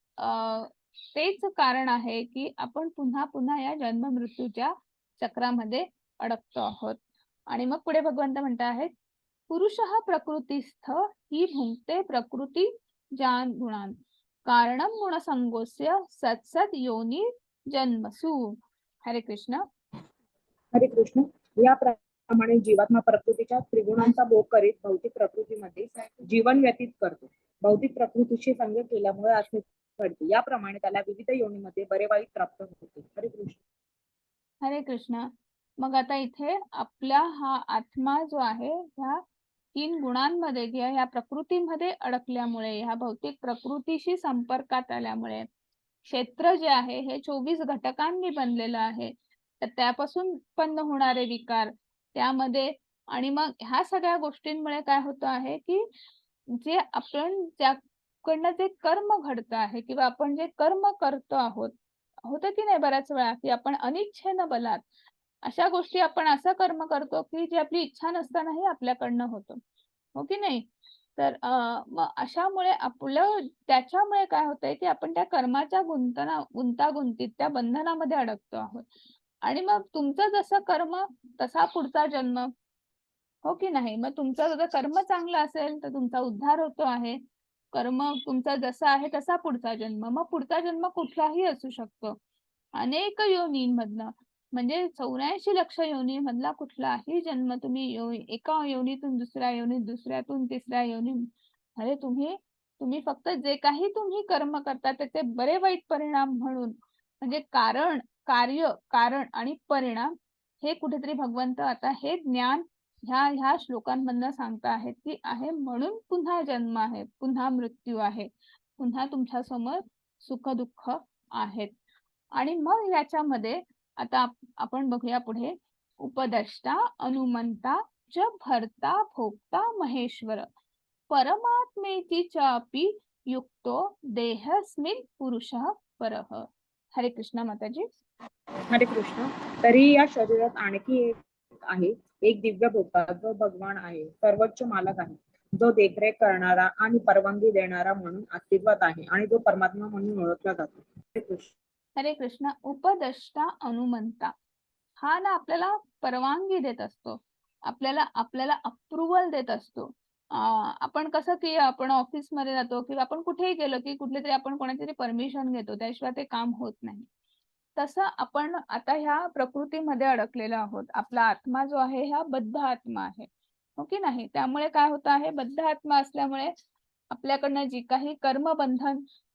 [SPEAKER 1] तेच कारण आहे की आपण पुन्हा पुन्हा या जन्म मृत्यूच्या चक्रामध्ये अडकतो आहोत. आणि मग पुढे भगवंत म्हणत आहेत, पुरुषः प्रकृतिस्थ ही भुंक्ते प्रकृती जान गुणान कारणम गुणसंगोस्य सत्सद योनी जन्मसु. हरे कृष्ण.
[SPEAKER 3] हरे कृष्ण. याप्रमाणे जीवात्मा प्रकृतीच्या त्रिगुणांचा भोग करीत भौतिक प्रकृतीमध्ये जीवन व्यतीत करतो. भौतिक प्रकृतीशी संग केल्यामुळे असे घडते. याप्रमाणे त्याला विविध योनीमध्ये बरे वाईट प्राप्त होते. हरे कृष्ण.
[SPEAKER 1] हरे कृष्ण. मग आता इथे आपला हा आत्मा जो आहे ह्या 3 गुणांमध्ये किंवा ह्या प्रकृतीमध्ये अडकल्यामुळे, ह्या भौतिक प्रकृतीशी संपर्कात आल्यामुळे क्षेत्र जे आहे हे 24 घटकांनी बनलेलं आहे. तर त्यापासून उत्पन्न होणारे विकार त्यामध्ये, आणि मग ह्या सगळ्या गोष्टींमुळे काय होतं आहे की जे आपण ज्याकडनं जे कर्म घडतं आहे किंवा आपण जे कर्म करतो आहोत, होतं की नाही बऱ्याच वेळा की आपण अनिच्छेनं बलात अशा गोष्टी आपण असं कर्म करतो की जे आपली इच्छा नसतानाही आपल्याकडनं होतं, हो की नाही. तर मग अशामुळे आपलं त्याच्यामुळे काय होतंय की आपण त्या कर्माच्या गुंतागुंतीत त्या बंधनामध्ये अडकतो आहोत. आणि मग तुमचं जसं कर्म तसा पुढचा जन्म, हो की नाही. मग तुमचं जर कर्म चांगलं असेल तर तुमचा उद्धार होतो आहे. कर्म तुमचा जसा आहे तसा पुढचा जन्म. मग पुढचा जन्म कुठलाही असू शकतो. अनेक योनींमधनं म्हणजे 84 लक्ष योनीमधला कुठलाही जन्म तुम्ही एका योनीतून दुसऱ्या योनीत, दुसऱ्यातून तिसऱ्या योनीत, अरे तुम्ही फक्त जे काही तुम्ही कर्म करता त्याचे बरे वाईट परिणाम म्हणून, म्हणजे कारण आणि परिणाम हे कुठेतरी भगवंत आता हे ज्ञान ह्या श्लोकांमधनं सांगता आहेत की आहे म्हणून पुन्हा जन्म आहे, पुन्हा मृत्यू आहे, पुन्हा तुमच्या समोर सुख दुःख आहेत. आणि मग याच्यामध्ये आता आपण बघूया पुढे, उपदष्टा अनुमंता च भर्ता भोक्ता महेश्वर परमात्मेची चापी युक्तो देहस्मिन पुरुषः परः. हरे कृष्ण माताजी.
[SPEAKER 3] हरे कृष्ण. तरी या शरीरात आणखी एक आहे, एक दिव्य भोक्ता जो भगवान आहे, सर्वोच्च मालक आहे, जो देखरेख करणारा आणि परवानगी देणारा म्हणून अस्तित्वात आहे आणि जो परमात्मा म्हणून ओळखला जातो. हरे कृष्ण.
[SPEAKER 1] हरे कृष्ण. उपदष्टा अनुमंता हा ना आपल्याला परवानगी देत असतो, आपल्याला अप्रुव्हल देत असतो. आपण कसं की आपण ऑफिस मध्ये जातो किंवा आपण कुठेही गेलो की कुठली तरी आपण कोणाची तरी परमिशन घेतो, त्याशिवाय ते काम होत नाही. तसं आपण आता ह्या प्रकृतीमध्ये अडकलेलो आहोत. आपला आत्मा जो आहे हा बद्ध आत्मा आहे, हो की नाही. त्यामुळे काय होतं आहे, बद्ध आत्मा असल्यामुळे आपल्याकडनं जी काही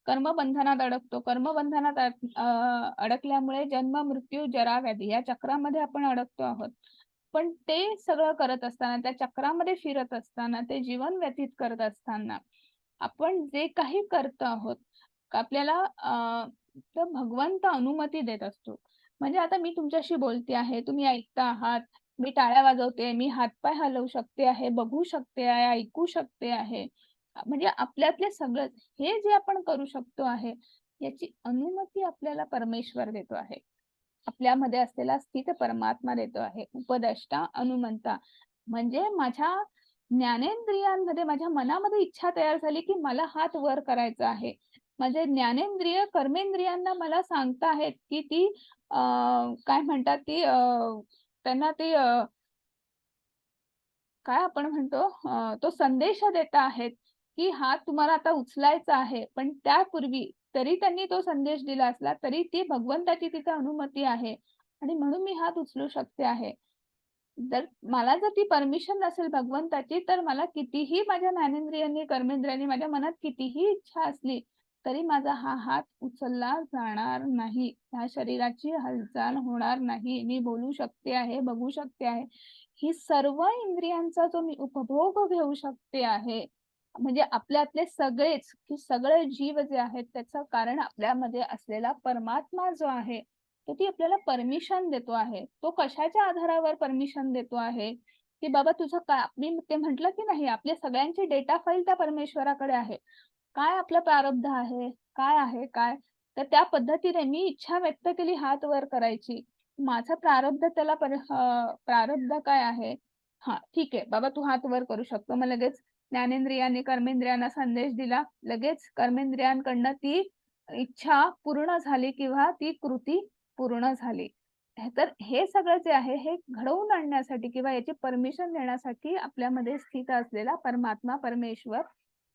[SPEAKER 1] कर्मबंधनात अडकतो, कर्मबंधनात अडकल्यामुळे जन्म मृत्यू जरा व्याधी या चक्रामध्ये आपण अडकतो आहोत. पण ते सगळं करत असताना, त्या चक्रामध्ये फिरत असताना, ते जीवन व्यतीत करत असताना आपण जे काही करतो आहोत आपल्याला तर भगवंत अनुमती देत असतो. म्हणजे आता मी तुमच्याशी बोलते आहे, तुम्ही ऐकता आहात, मी टाळ्या वाजवते, मी हातपाय हलवू शकते आहे, बघू शकते आहे, ऐकू शकते आहे. म्हणजे आपल्यातले सगळं हे जे आपण करू शकतो आहे, याची अनुमती आपल्याला परमेश्वर देतो आहे. आपल्यामध्ये असलेला स्थित परमात्मा देतो आहे. उपदेष्टा, अनुमंता म्हणजे माझ्या ज्ञानेंद्रियांमध्ये, माझ्या मनामध्ये इच्छा तयार झाली की मला हात वर करायचा आहे. माझे ज्ञानेंद्रिय कर्मेंद्रियांना मला सांगता आहेत की ती काय म्हणतात ती त्यांना ती काय आपण म्हणतो तो संदेश देत आहेत की हात तुम्हाला आता उचलायचा आहे. पण त्यापूर्वी तरी त्यांनी तो संदेश दिला असला तरी ती भगवंताची तिथे अनुमती आहे आणि म्हणून मी हात उचलू शकते आहे. जर ती परमिशन नसेल भगवंताची तर मला कितीही माझ्या ज्ञानेंद्रियांनी कर्मेंद्रियांनी माझ्या मनात कितीही इच्छा असली तरी माझा हा हात उचलला जाणार नाही. ह्या शरीराची हालचाल होणार नाही. मी बोलू शकते आहे, बघू शकते आहे. ही सर्व इंद्रियांचा जो मी उपभोग घेऊ शकते आहे, म्हणजे आपल्यातले सगळेच की सगळे जीव जे आहेत त्याचं कारण आपल्यामध्ये असलेला परमात्मा जो आहे तो ती आपल्याला परमिशन देतो आहे. तो कशाच्या आधारावर परमिशन देतो आहे की बाबा तुझं काय, मी ते म्हटलं की नाही आपल्या सगळ्यांची डेटा फाईल त्या परमेश्वराकडे आहे. काय आपलं प्रारब्ध आहे, काय आहे काय, तर त्या पद्धतीने मी इच्छा व्यक्त केली हात वर करायची, माझं प्रारब्ध त्याला प्रारब्ध काय आहे, हा ठीक आहे बाबा तू हात वर करू शकतो. मग लगेच ज्ञानेंद्रियांनी कर्मेंद्रियांना संदेश दिला, लगेच कर्मेंद्रियांकडनं ती इच्छा पूर्ण झाली किंवा ती कृती पूर्ण झाली. तर हे सगळं जे आहे हे घडवून आणण्यासाठी किंवा याची परमिशन देण्यासाठी आपल्यामध्ये स्थित असलेला परमात्मा परमेश्वर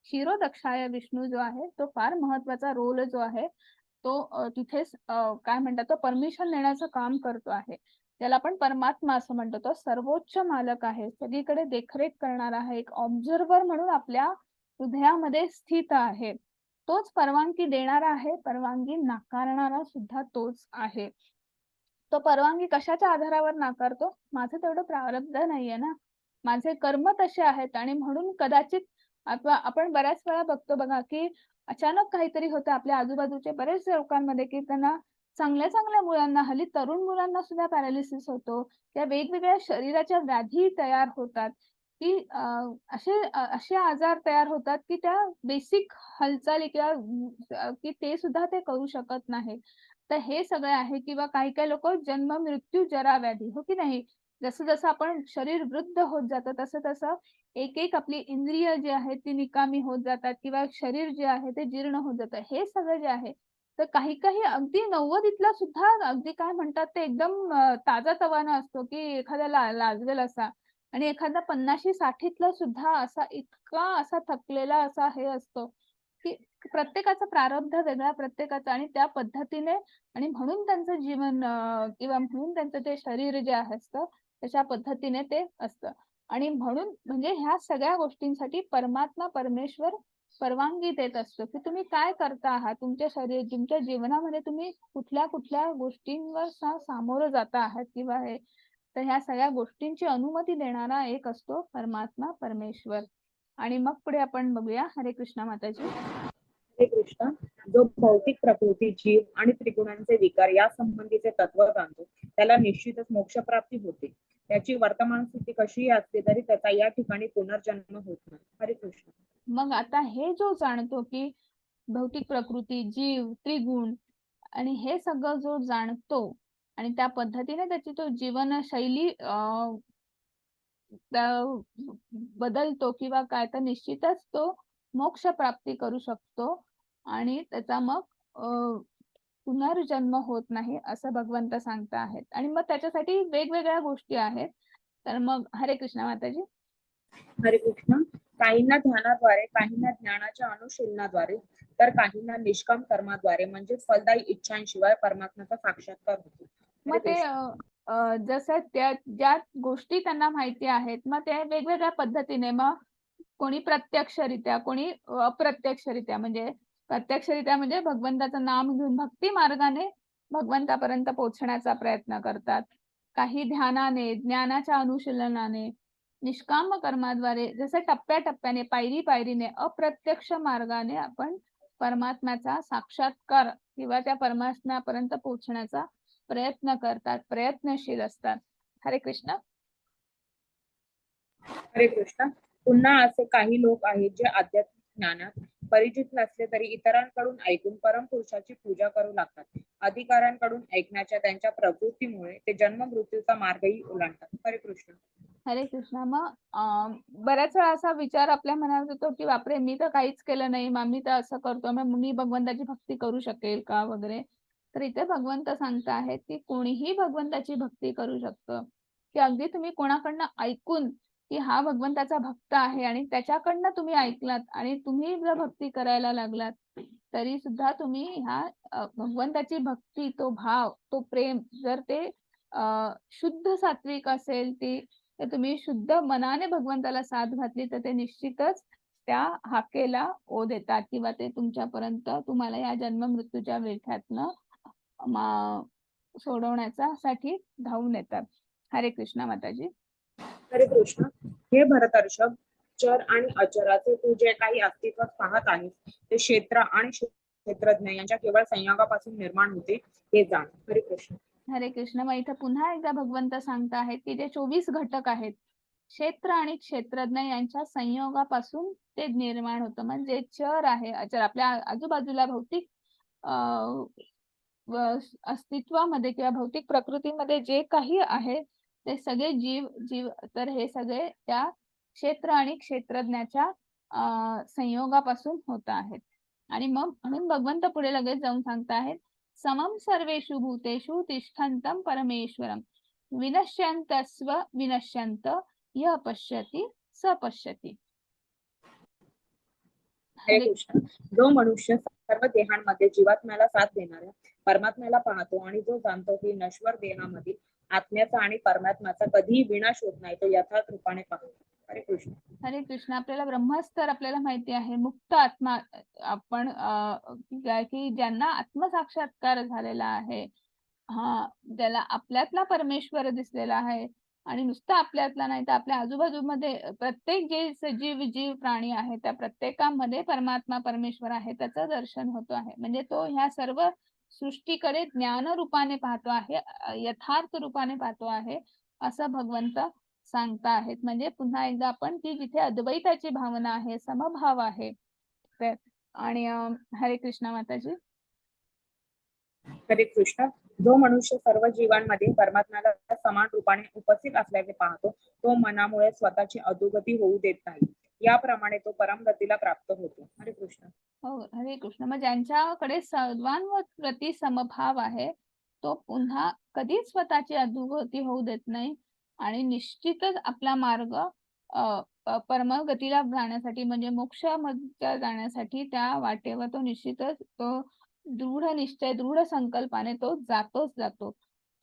[SPEAKER 1] क्षीरोदक्षाय विष्णू जो आहे तो फार महत्वाचा रोल जो आहे तो तिथेच काय म्हणतात तो परमिशन देण्याचं काम करतो आहे. त्याला आपण परमात्मा असं म्हणतो. तो सर्वोच्च मालक आहे, सगळीकडे देखरेख करणारा आहे, एक ऑब्झर्वर म्हणून आपल्या हृदयामध्ये स्थित आहे. तोच परवानगी देणारा आहे, परवानगी नाकारणारा सुद्धा तोच आहे. तो परवानगी कशाच्या आधारावर नाकारतो, माझं तेवढं प्रारब्ध नाहीये ना, माझे कर्म तसे आहेत आणि म्हणून कदाचित आपण बऱ्याच वेळा बघतो बघा की अचानक काहीतरी होतं आपल्या आजूबाजूच्या बरेच लोकांमध्ये की त्यांना चांगल्या चांगल्या मुलांना, हल्ली तरुण मुलांना सुद्धा पॅरालिसिस होतो. त्या वेगवेगळ्या शरीराच्या व्याधी तयार होतात की असे आजार तयार होतात की त्या बेसिक हालचाली किंवा की ते सुद्धा ते करू शकत नाही. तर हे सगळे आहे किंवा काही काही लोक जन्म मृत्यू जरा व्याधी, हो की नाही, जसं जसं आपण शरीर वृद्ध होत जातं तसं तसं एक एक आपली इंद्रिय जी आहेत ती निकामी होत जातात किंवा शरीर जे आहे ते जीर्ण होत जातं. हे सगळं जे आहे तर काही काही अगदी 90 सुद्धा अगदी काय म्हणतात ते एकदम ताजा तवाना असतो की एखाद्याला लाजवेल असा, आणि एखादा 50-60 सुद्धा असा इतका असा थकलेला असा हे असतो की प्रत्येकाचं प्रारब्ध वेगळा प्रत्येकाचा आणि त्या पद्धतीने, आणि म्हणून त्यांचं जीवन किंवा म्हणून त्यांचं ते शरीर जे असतं तशा पद्धतीने ते असतं. आणि म्हणून म्हणजे ह्या सगळ्या गोष्टींसाठी परमात्मा परमेश्वर परवानगी देत असतो की तुम्ही काय करता आहात, तुमच्या शरीर तुमच्या जीवनामध्ये तुम्ही कुठल्या कुठल्या गोष्टींवर सामोरं जाता आहात किंवा हे, तर ह्या सगळ्या गोष्टींची अनुमती देणारा एक असतो परमात्मा परमेश्वर. आणि मग पुढे आपण बघूया. हरे कृष्णा माताजी.
[SPEAKER 3] हरे कृष्ण. जो भौतिक प्रकृती, जीव आणि त्रिगुणांचे विकार या संबंधीचे तत्व जाणतो त्याला निश्चितच मोक्षप्राप्ती होते. त्याची वर्तमान स्थिती कशीही असली तरी त्याचा या ठिकाणी पुनर्जन्म होत नाही. हरे कृष्ण.
[SPEAKER 1] मग आता हे जो जाणतो की भौतिक प्रकृती, जीव, त्रिगुण आणि हे सगळं जो जाणतो आणि त्या पद्धतीने त्याची तो जीवनशैली बदलतो किंवा काय, तर निश्चितच तो मोक्ष प्राप्ती करू शकतो आणि त्याचा मग पुनर्जन्म होत नाही असं भगवंत सांगता आहेत. आणि मग त्याच्यासाठी वेगवेगळ्या गोष्टी आहेत. तर मग हरे कृष्ण माताजी.
[SPEAKER 3] हरे कृष्ण. काहींना ध्यानाद्वारे, काहींना ज्ञानाच्या अनुशीलनाद्वारे तर काहींना निष्काम कर्माद्वारे म्हणजे फलदायी इच्छांशिवाय परमात्म्याचा साक्षात्कार होतो.
[SPEAKER 1] मग ते जसं त्या ज्या गोष्टी त्यांना माहिती आहेत मग ते वेगवेगळ्या पद्धतीने, मग कोणी प्रत्यक्षरित्या, कोणी अप्रत्यक्षरित्या, म्हणजे प्रत्यक्षरित्या म्हणजे भगवंताचं नाम घेऊन भक्ती मार्गाने भगवंतापर्यंत पोहोचण्याचा प्रयत्न करतात. काही ध्यानाने, ज्ञानाच्या अनुशीलनाने, निष्काम कर्माद्वारे, जसं टप्प्याटप्प्याने, पायरी पायरीने, अप्रत्यक्ष मार्गाने आपण परमात्म्याचा साक्षात्कार किंवा त्या परमात्म्यापर्यंत पोहोचण्याचा प्रयत्न करतात, प्रयत्नशील असतात. हरे कृष्ण.
[SPEAKER 3] हरे कृष्ण. पुन्हा असे काही लोक आहेत जे आध्यात्मिक ज्ञानात परिचित नसले तरी इतरांकडून ऐकून परमपुरुषाची पूजा करू लागतात. अधिकाऱ्यांकडून ऐकण्याच्या त्यांच्या प्रवृत्तीमुळे ते जन्म मृत्यूचा मार्गही ओलांडतात. हरे कृष्ण.
[SPEAKER 1] हरे कृष्णा. मग बऱ्याच वेळा असा विचार आपल्या मनात येतो की बापरे, मी तर काहीच केलं नाही, मग मी तर असं करतो, मग मी भगवंताची भक्ती करू शकेल का वगैरे. तर इथे भगवंत सांगता आहेत की कोणीही भगवंताची भक्ती करू शकतं, की अगदी तुम्ही कोणाकडनं ऐकून की हा भगवंताचा भक्त आहे आणि त्याच्याकडनं तुम्ही ऐकलात आणि तुम्ही जर भक्ती करायला लागलात तरी सुद्धा तुम्ही ह्या भगवंताची भक्ती, तो भाव, तो प्रेम, जर ते शुद्ध सात्विक असेल, ती तर तुम्ही शुद्ध मनाने भगवंताला साथ घातली तर ते निश्चितच त्या हाकेला ओढ येतात किंवा ते तुमच्यापर्यंत तुम्हाला या जन्म मृत्यूच्या विळख्यातनं सोडवण्याचा साठी धावून येतात. हरे कृष्णा माताजी.
[SPEAKER 3] हरे कृष्ण. हे भरतर्षभ, चर आणि अचराचे तू जे काही अस्तित्व पाहत आहेस ते क्षेत्र आणि क्षेत्रज्ञ यांच्या केवळ संयोगापासून निर्माण होते हे जाण. हरे कृष्ण.
[SPEAKER 1] हरे कृष्ण. मग इथं पुन्हा एकदा भगवंत सांगत आहेत की जे 24 घटक आहेत, क्षेत्र आणि क्षेत्रज्ञ यांच्या संयोगापासून ते निर्माण होतं. म्हणजे चर आहे, अचर, आपल्या आजूबाजूला भौतिक अस्तित्वामध्ये किंवा भौतिक प्रकृतीमध्ये जे काही आहे ते सगळे जीव, तर हे सगळे त्या क्षेत्र आणि क्षेत्रज्ञाच्या संयोगापासून होत आहेत. आणि मग म्हणून भगवंत पुढे लगेच जाऊन सांगत आहेत, समम सर्वेषु भूतेषु तिष्ठन्तं परमेश्वरं विनश्यन्तस्व विनश्यन्त यः पश्यति स पश्यति.
[SPEAKER 3] हरे कृष्ण. जो मनुष्य सर्व देहांमध्ये जीवात्म्याला साथ देणाऱ्या परमात्म्याला पाहतो आणि जो जाणतो की नश्वर देहामधील आत्म्याचा आणि परमात्म्याचा कधीही विनाश होत नाही, तो यथार्थ रूपाने पाहतो. हरे कृष्ण.
[SPEAKER 1] हरे कृष्ण. आपल्याला ब्रह्मस्तर आपल्याला माहिती आहे, मुक्त आत्मा आपण की ज्यांना आत्मसाक्षात्कार झालेला आहे, ज्याला आपल्यातला परमेश्वर दिसलेला आहे आणि नुसतं आपल्यातला नाही तर आपल्या आजूबाजूमध्ये प्रत्येक जे सजीव जीव प्राणी आहे त्या प्रत्येकामध्ये परमात्मा परमेश्वर आहे, त्याचं दर्शन होतो आहे. म्हणजे तो ह्या सर्व सृष्टीकडे ज्ञान रूपाने पाहतो आहे, यथार्थ रूपाने पाहतो आहे, असं भगवंत सांगता आहेत. म्हणजे पुन्हा एकदा आपण की जिथे अद्वैताची भावना आहे, समभाव आहे. आणि हरे कृष्ण माताजी.
[SPEAKER 3] हरे कृष्ण. जो मनुष्य सर्व जीवांमध्ये परमात्म्याला समान रूपाने उपस्थित असल्याचे पाहतो तो मनामुळे स्वतःची अधोगती होऊ देत नाही. याप्रमाणे तो परमगतीला प्राप्त होतो. हरे कृष्ण.
[SPEAKER 1] हो, हरे कृष्ण. मग ज्यांच्याकडे सर्वांप्रती समभाव आहे तो पुन्हा कधीच स्वतःची अधोगती होऊ देत नाही आणि निश्चितच आपला मार्ग परमगतीला जाण्यासाठी म्हणजे मोक्षामध्ये जाण्यासाठी त्या वाटेवर तो निश्चितच तो दृढ निश्चय, दृढ संकल्पाने तो जातो.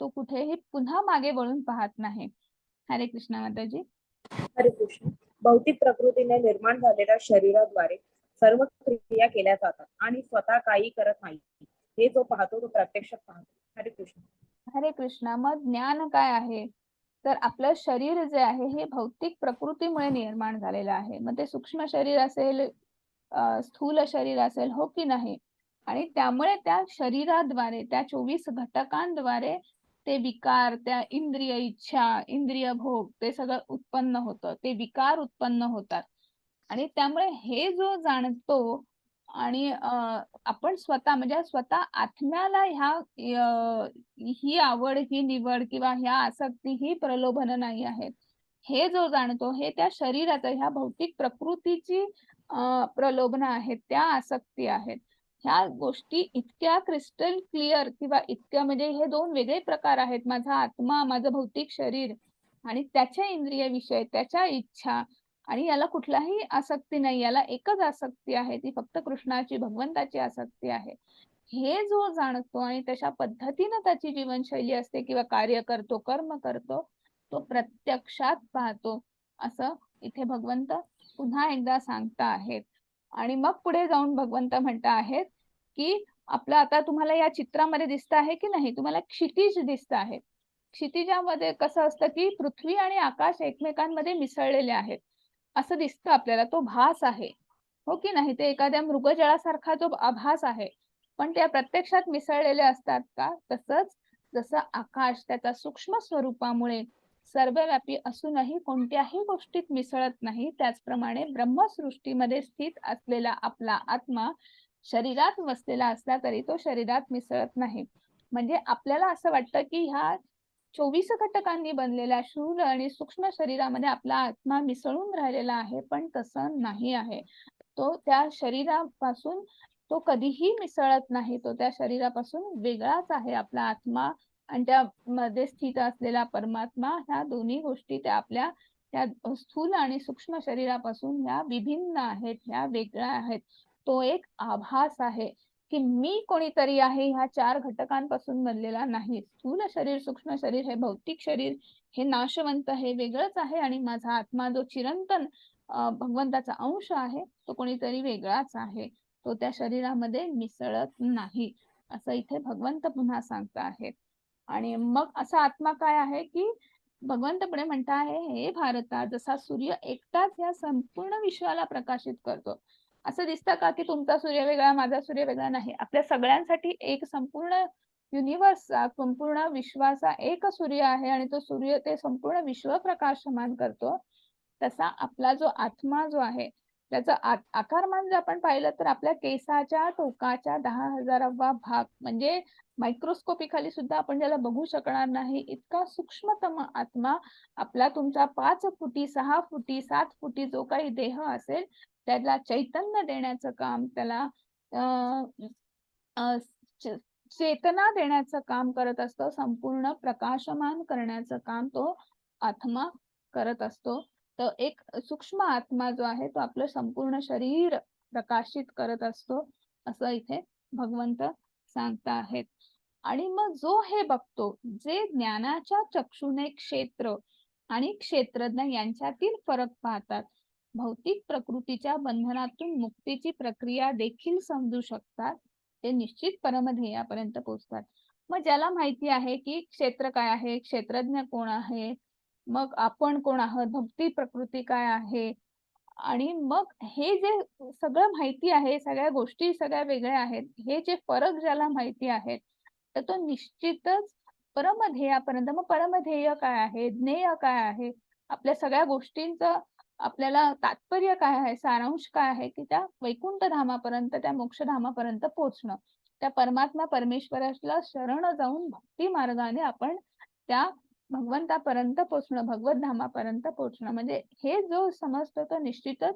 [SPEAKER 1] तो कुठेही पुन्हा मागे वळून पाहत नाही. हरे कृष्ण माताजी.
[SPEAKER 3] हरे कृष्ण. भौतिक प्रकृतीने निर्माण झालेल्या शरीराद्वारे सर्व क्रिया केल्या जातात आणि स्वतः काही करत नाही हे जो पाहतो तो प्रत्यक्षात पाहतो. हरे कृष्ण.
[SPEAKER 1] हरे कृष्ण. मग ज्ञान काय आहे, तर आपलं शरीर जे आहे हे भौतिक प्रकृतीमुळे निर्माण झालेलं आहे. मग ते सूक्ष्म शरीर असेल, स्थूल शरीर असेल, हो की नाही, आणि त्यामुळे त्या शरीराद्वारे त्या 24 घटकांद्वारे ते विकार, त्या इंद्रिय इच्छा, इंद्रिय भोग ते सगळं उत्पन्न होतं, ते विकार उत्पन्न होतात. आणि त्यामुळे हे जो जाणतो आणि आपण स्वतः म्हणजे स्वतः आत्म्याला ही आवड, ही निवड किंवा ह्या आसक्ती, ही प्रलोभन नाही आहेत, हे जो जाणतो हे त्या शरीराचं, ह्या भौतिक प्रकृतीची प्रलोभन आहेत, त्या आसक्ती आहेत. ह्या गोष्टी इतक्या क्रिस्टल क्लिअर किंवा इतक्या म्हणजे हे दोन वेगळे प्रकार आहेत, माझा आत्मा, माझं भौतिक शरीर आणि त्याच्या इंद्रिय विषय, त्याच्या इच्छा, आणि याला कुठलाही आसक्ती नाही, याला एकच आसक्ती आहे, ती फक्त कृष्णाची, भगवंताची आसक्ती आहे. हे जो जाणतो आणि तशा पद्धतीनं त्याची जीवनशैली असते किंवा कार्य करतो, कर्म करतो, तो प्रत्यक्षात पाहतो, असं इथे भगवंत पुन्हा एकदा सांगता आहेत. आणि मग पुढे जाऊन भगवंत म्हणता आहेत की आपलं आता तुम्हाला या चित्रामध्ये दिसत आहे की नाही, तुम्हाला क्षितिज दिसत आहे. क्षितिजामध्ये कसं असतं की पृथ्वी आणि आकाश एकमेकांमध्ये मिसळलेले आहेत असं दिसतं आपल्याला, तो भास आहे, हो की नाही. ते एखाद्या मृगजळासारखा तो आभास आहे, पण त्या प्रत्यक्षात मिसळलेले असतात का? तसंच जसं आकाश त्याच्या सूक्ष्म स्वरूपामुळे सर्वव्यापी असूनही कोणत्याही गोष्टीत मिसळत नाही, त्याचप्रमाणे ब्रह्मसृष्टीमध्ये स्थित असलेला आपला आत्मा शरीरात वसलेला असला तरी तो शरीरात मिसळत नाही. म्हणजे आपल्याला असं वाटतं की ह्या 24 घटकांनी बनलेल्या स्थूल आणि सूक्ष्म शरीरामध्ये आपला आत्मा मिसळून राहिलेला आहे, पण तसं नाही आहे. तो त्या शरीरापासून तो कधीही मिसळत नाही. तो त्या शरीरापासून वेगळाच आहे. आपला आत्मा आणि त्यामध्ये स्थित असलेला परमात्मा, ह्या दोन्ही गोष्टी त्या आपल्या त्या स्थूल आणि सूक्ष्म शरीरापासून ह्या विभिन्न आहेत, ह्या वेगळ्या आहेत. तो एक आभास आहे की मी कोणीतरी आहे, ह्या 4 घटकांपासून बनलेला नाही. स्थूल शरीर, सूक्ष्म शरीर, हे भौतिक शरीर हे नाशवंत, हे वेगळंच आहे आणि माझा आत्मा जो चिरंतन भगवंताचा अंश आहे, तो कोणीतरी वेगळाच आहे. तो त्या शरीरामध्ये मिसळत नाही, असं इथे भगवंत पुन्हा सांगत आहेत. आणि मग असा आत्मा काय आहे की भगवंत पुढे म्हणत आहे, हे भारता, जसा सूर्य एकटाच या संपूर्ण विश्वाला प्रकाशित करतो. असं दिसतं का की तुमचा सूर्य वेगळा, माझा सूर्य वेगळा? नाही. आपल्या सगळ्यांसाठी एक संपूर्ण युनिव्हर्सचा, संपूर्ण विश्वाचा एक सूर्य आहे आणि तो सूर्य ते संपूर्ण विश्व प्रकाशमान करतो. तसा आपला जो आत्मा जो आहे, त्याचा आकारमान जर आपण पाहिलं तर आपल्या केसाच्या टोकाच्या 10,000वा भाग, म्हणजे मायक्रोस्कोपी सुद्धा आपण ज्याला बघू शकणार नाही, इतका सूक्ष्मतम आत्मा आपला, तुमचा 5 फुटी, 6 फुटी, 7 फुटी जो काही देह असेल, त्याला चैतन्य देण्याचं काम, त्याला अं, अं, च- चेतना देण्याचं काम करत असतो. संपूर्ण प्रकाशमान करण्याचं काम तो आत्मा करत असतो. तर एक सूक्ष्म आत्मा जो आहे तो आपलं संपूर्ण शरीर प्रकाशित करत असतो, असं इथे भगवंत सांगता आहेत. आणि मग जो हे बघतो, जे ज्ञानाच्या चक्षुने क्षेत्र आणि क्षेत्रज्ञ यांच्यातील फरक पाहतात, भौतिक प्रकृतीच्या बंधनातून मुक्तीची प्रक्रिया देखील समजू शकतात, ते निश्चित परमध्येयापर्यंत पोहोचतात. मग ज्याला माहिती आहे की क्षेत्र काय आहे, क्षेत्रज्ञ कोण आहे, मग आपण कोण आहोत, भौतिक प्रकृती काय आहे, आणि मग हे जे सगळं माहिती आहे, सगळ्या गोष्टी सगळ्या वेगळ्या आहेत, हे जे फरक ज्याला माहिती आहेत, तर तो निश्चितच परमध्येयापर्यंत. मग परमध्येय काय आहे, ज्ञेय काय आहे, आपल्या सगळ्या गोष्टींचं आपल्याला तात्पर्य काय आहे, सारांश काय आहे, की त्या वैकुंठ धामापर्यंत, त्या मोक्षधामापर्यंत पोहोचणं, त्या परमात्मा परमेश्वराला शरण जाऊन भक्ती मार्गाने आपण त्या भगवंतापर्यंत पोहोचणं, भगवत धामापर्यंत पोहोचणं, म्हणजे हे जो समजतो तो निश्चितच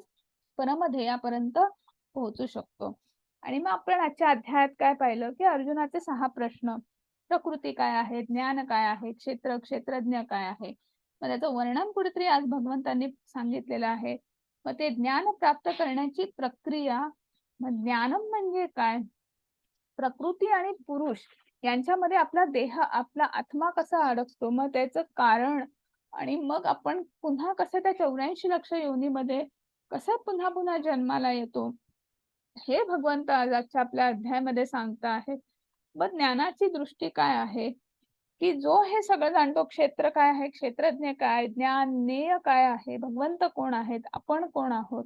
[SPEAKER 1] परमध्येयापर्यंत पोहोचू शकतो. आणि मग आपण आजच्या अध्यायात काय पाहिलं की अर्जुनाचे 6 प्रश्न, प्रकृती काय आहे, ज्ञान काय आहे, क्षेत्रज्ञ काय आहे, मग त्याचं वर्णन कुठेतरी आज भगवंतांनी सांगितलेलं आहे. मग ते ज्ञान प्राप्त करण्याची प्रक्रिया, मग ज्ञानम म्हणजे काय, प्रकृती आणि पुरुष यांच्यामध्ये आपला देह, आपला आत्मा कसा अडकतो, मग त्याचं कारण, आणि मग आपण पुन्हा कसं त्या 84 लक्ष योनीमध्ये कसं पुन्हा पुन्हा जन्माला येतो, हे भगवंत आज आजच्या आपल्या अध्यायामध्ये सांगता आहेत. मग ज्ञानाची दृष्टी काय आहे, की जो हे सगळं जाणतो, क्षेत्र काय आहे, क्षेत्रज्ञ काय, ज्ञान ज्ञेय काय आहे, भगवंत कोण आहेत, आपण कोण आहोत,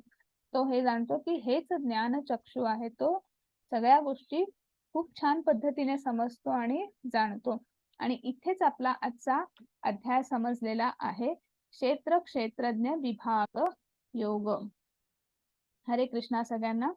[SPEAKER 1] तो हे जाणतो की हेच ज्ञान चक्षु आहे. तो सगळ्या गोष्टी खूप छान पद्धतीने समजतो आणि जाणतो. आणि इथेच आपला आजचा अध्याय समजलेला आहे, क्षेत्रज्ञ विभाग योग. हरे कृष्णा सगळ्यांना.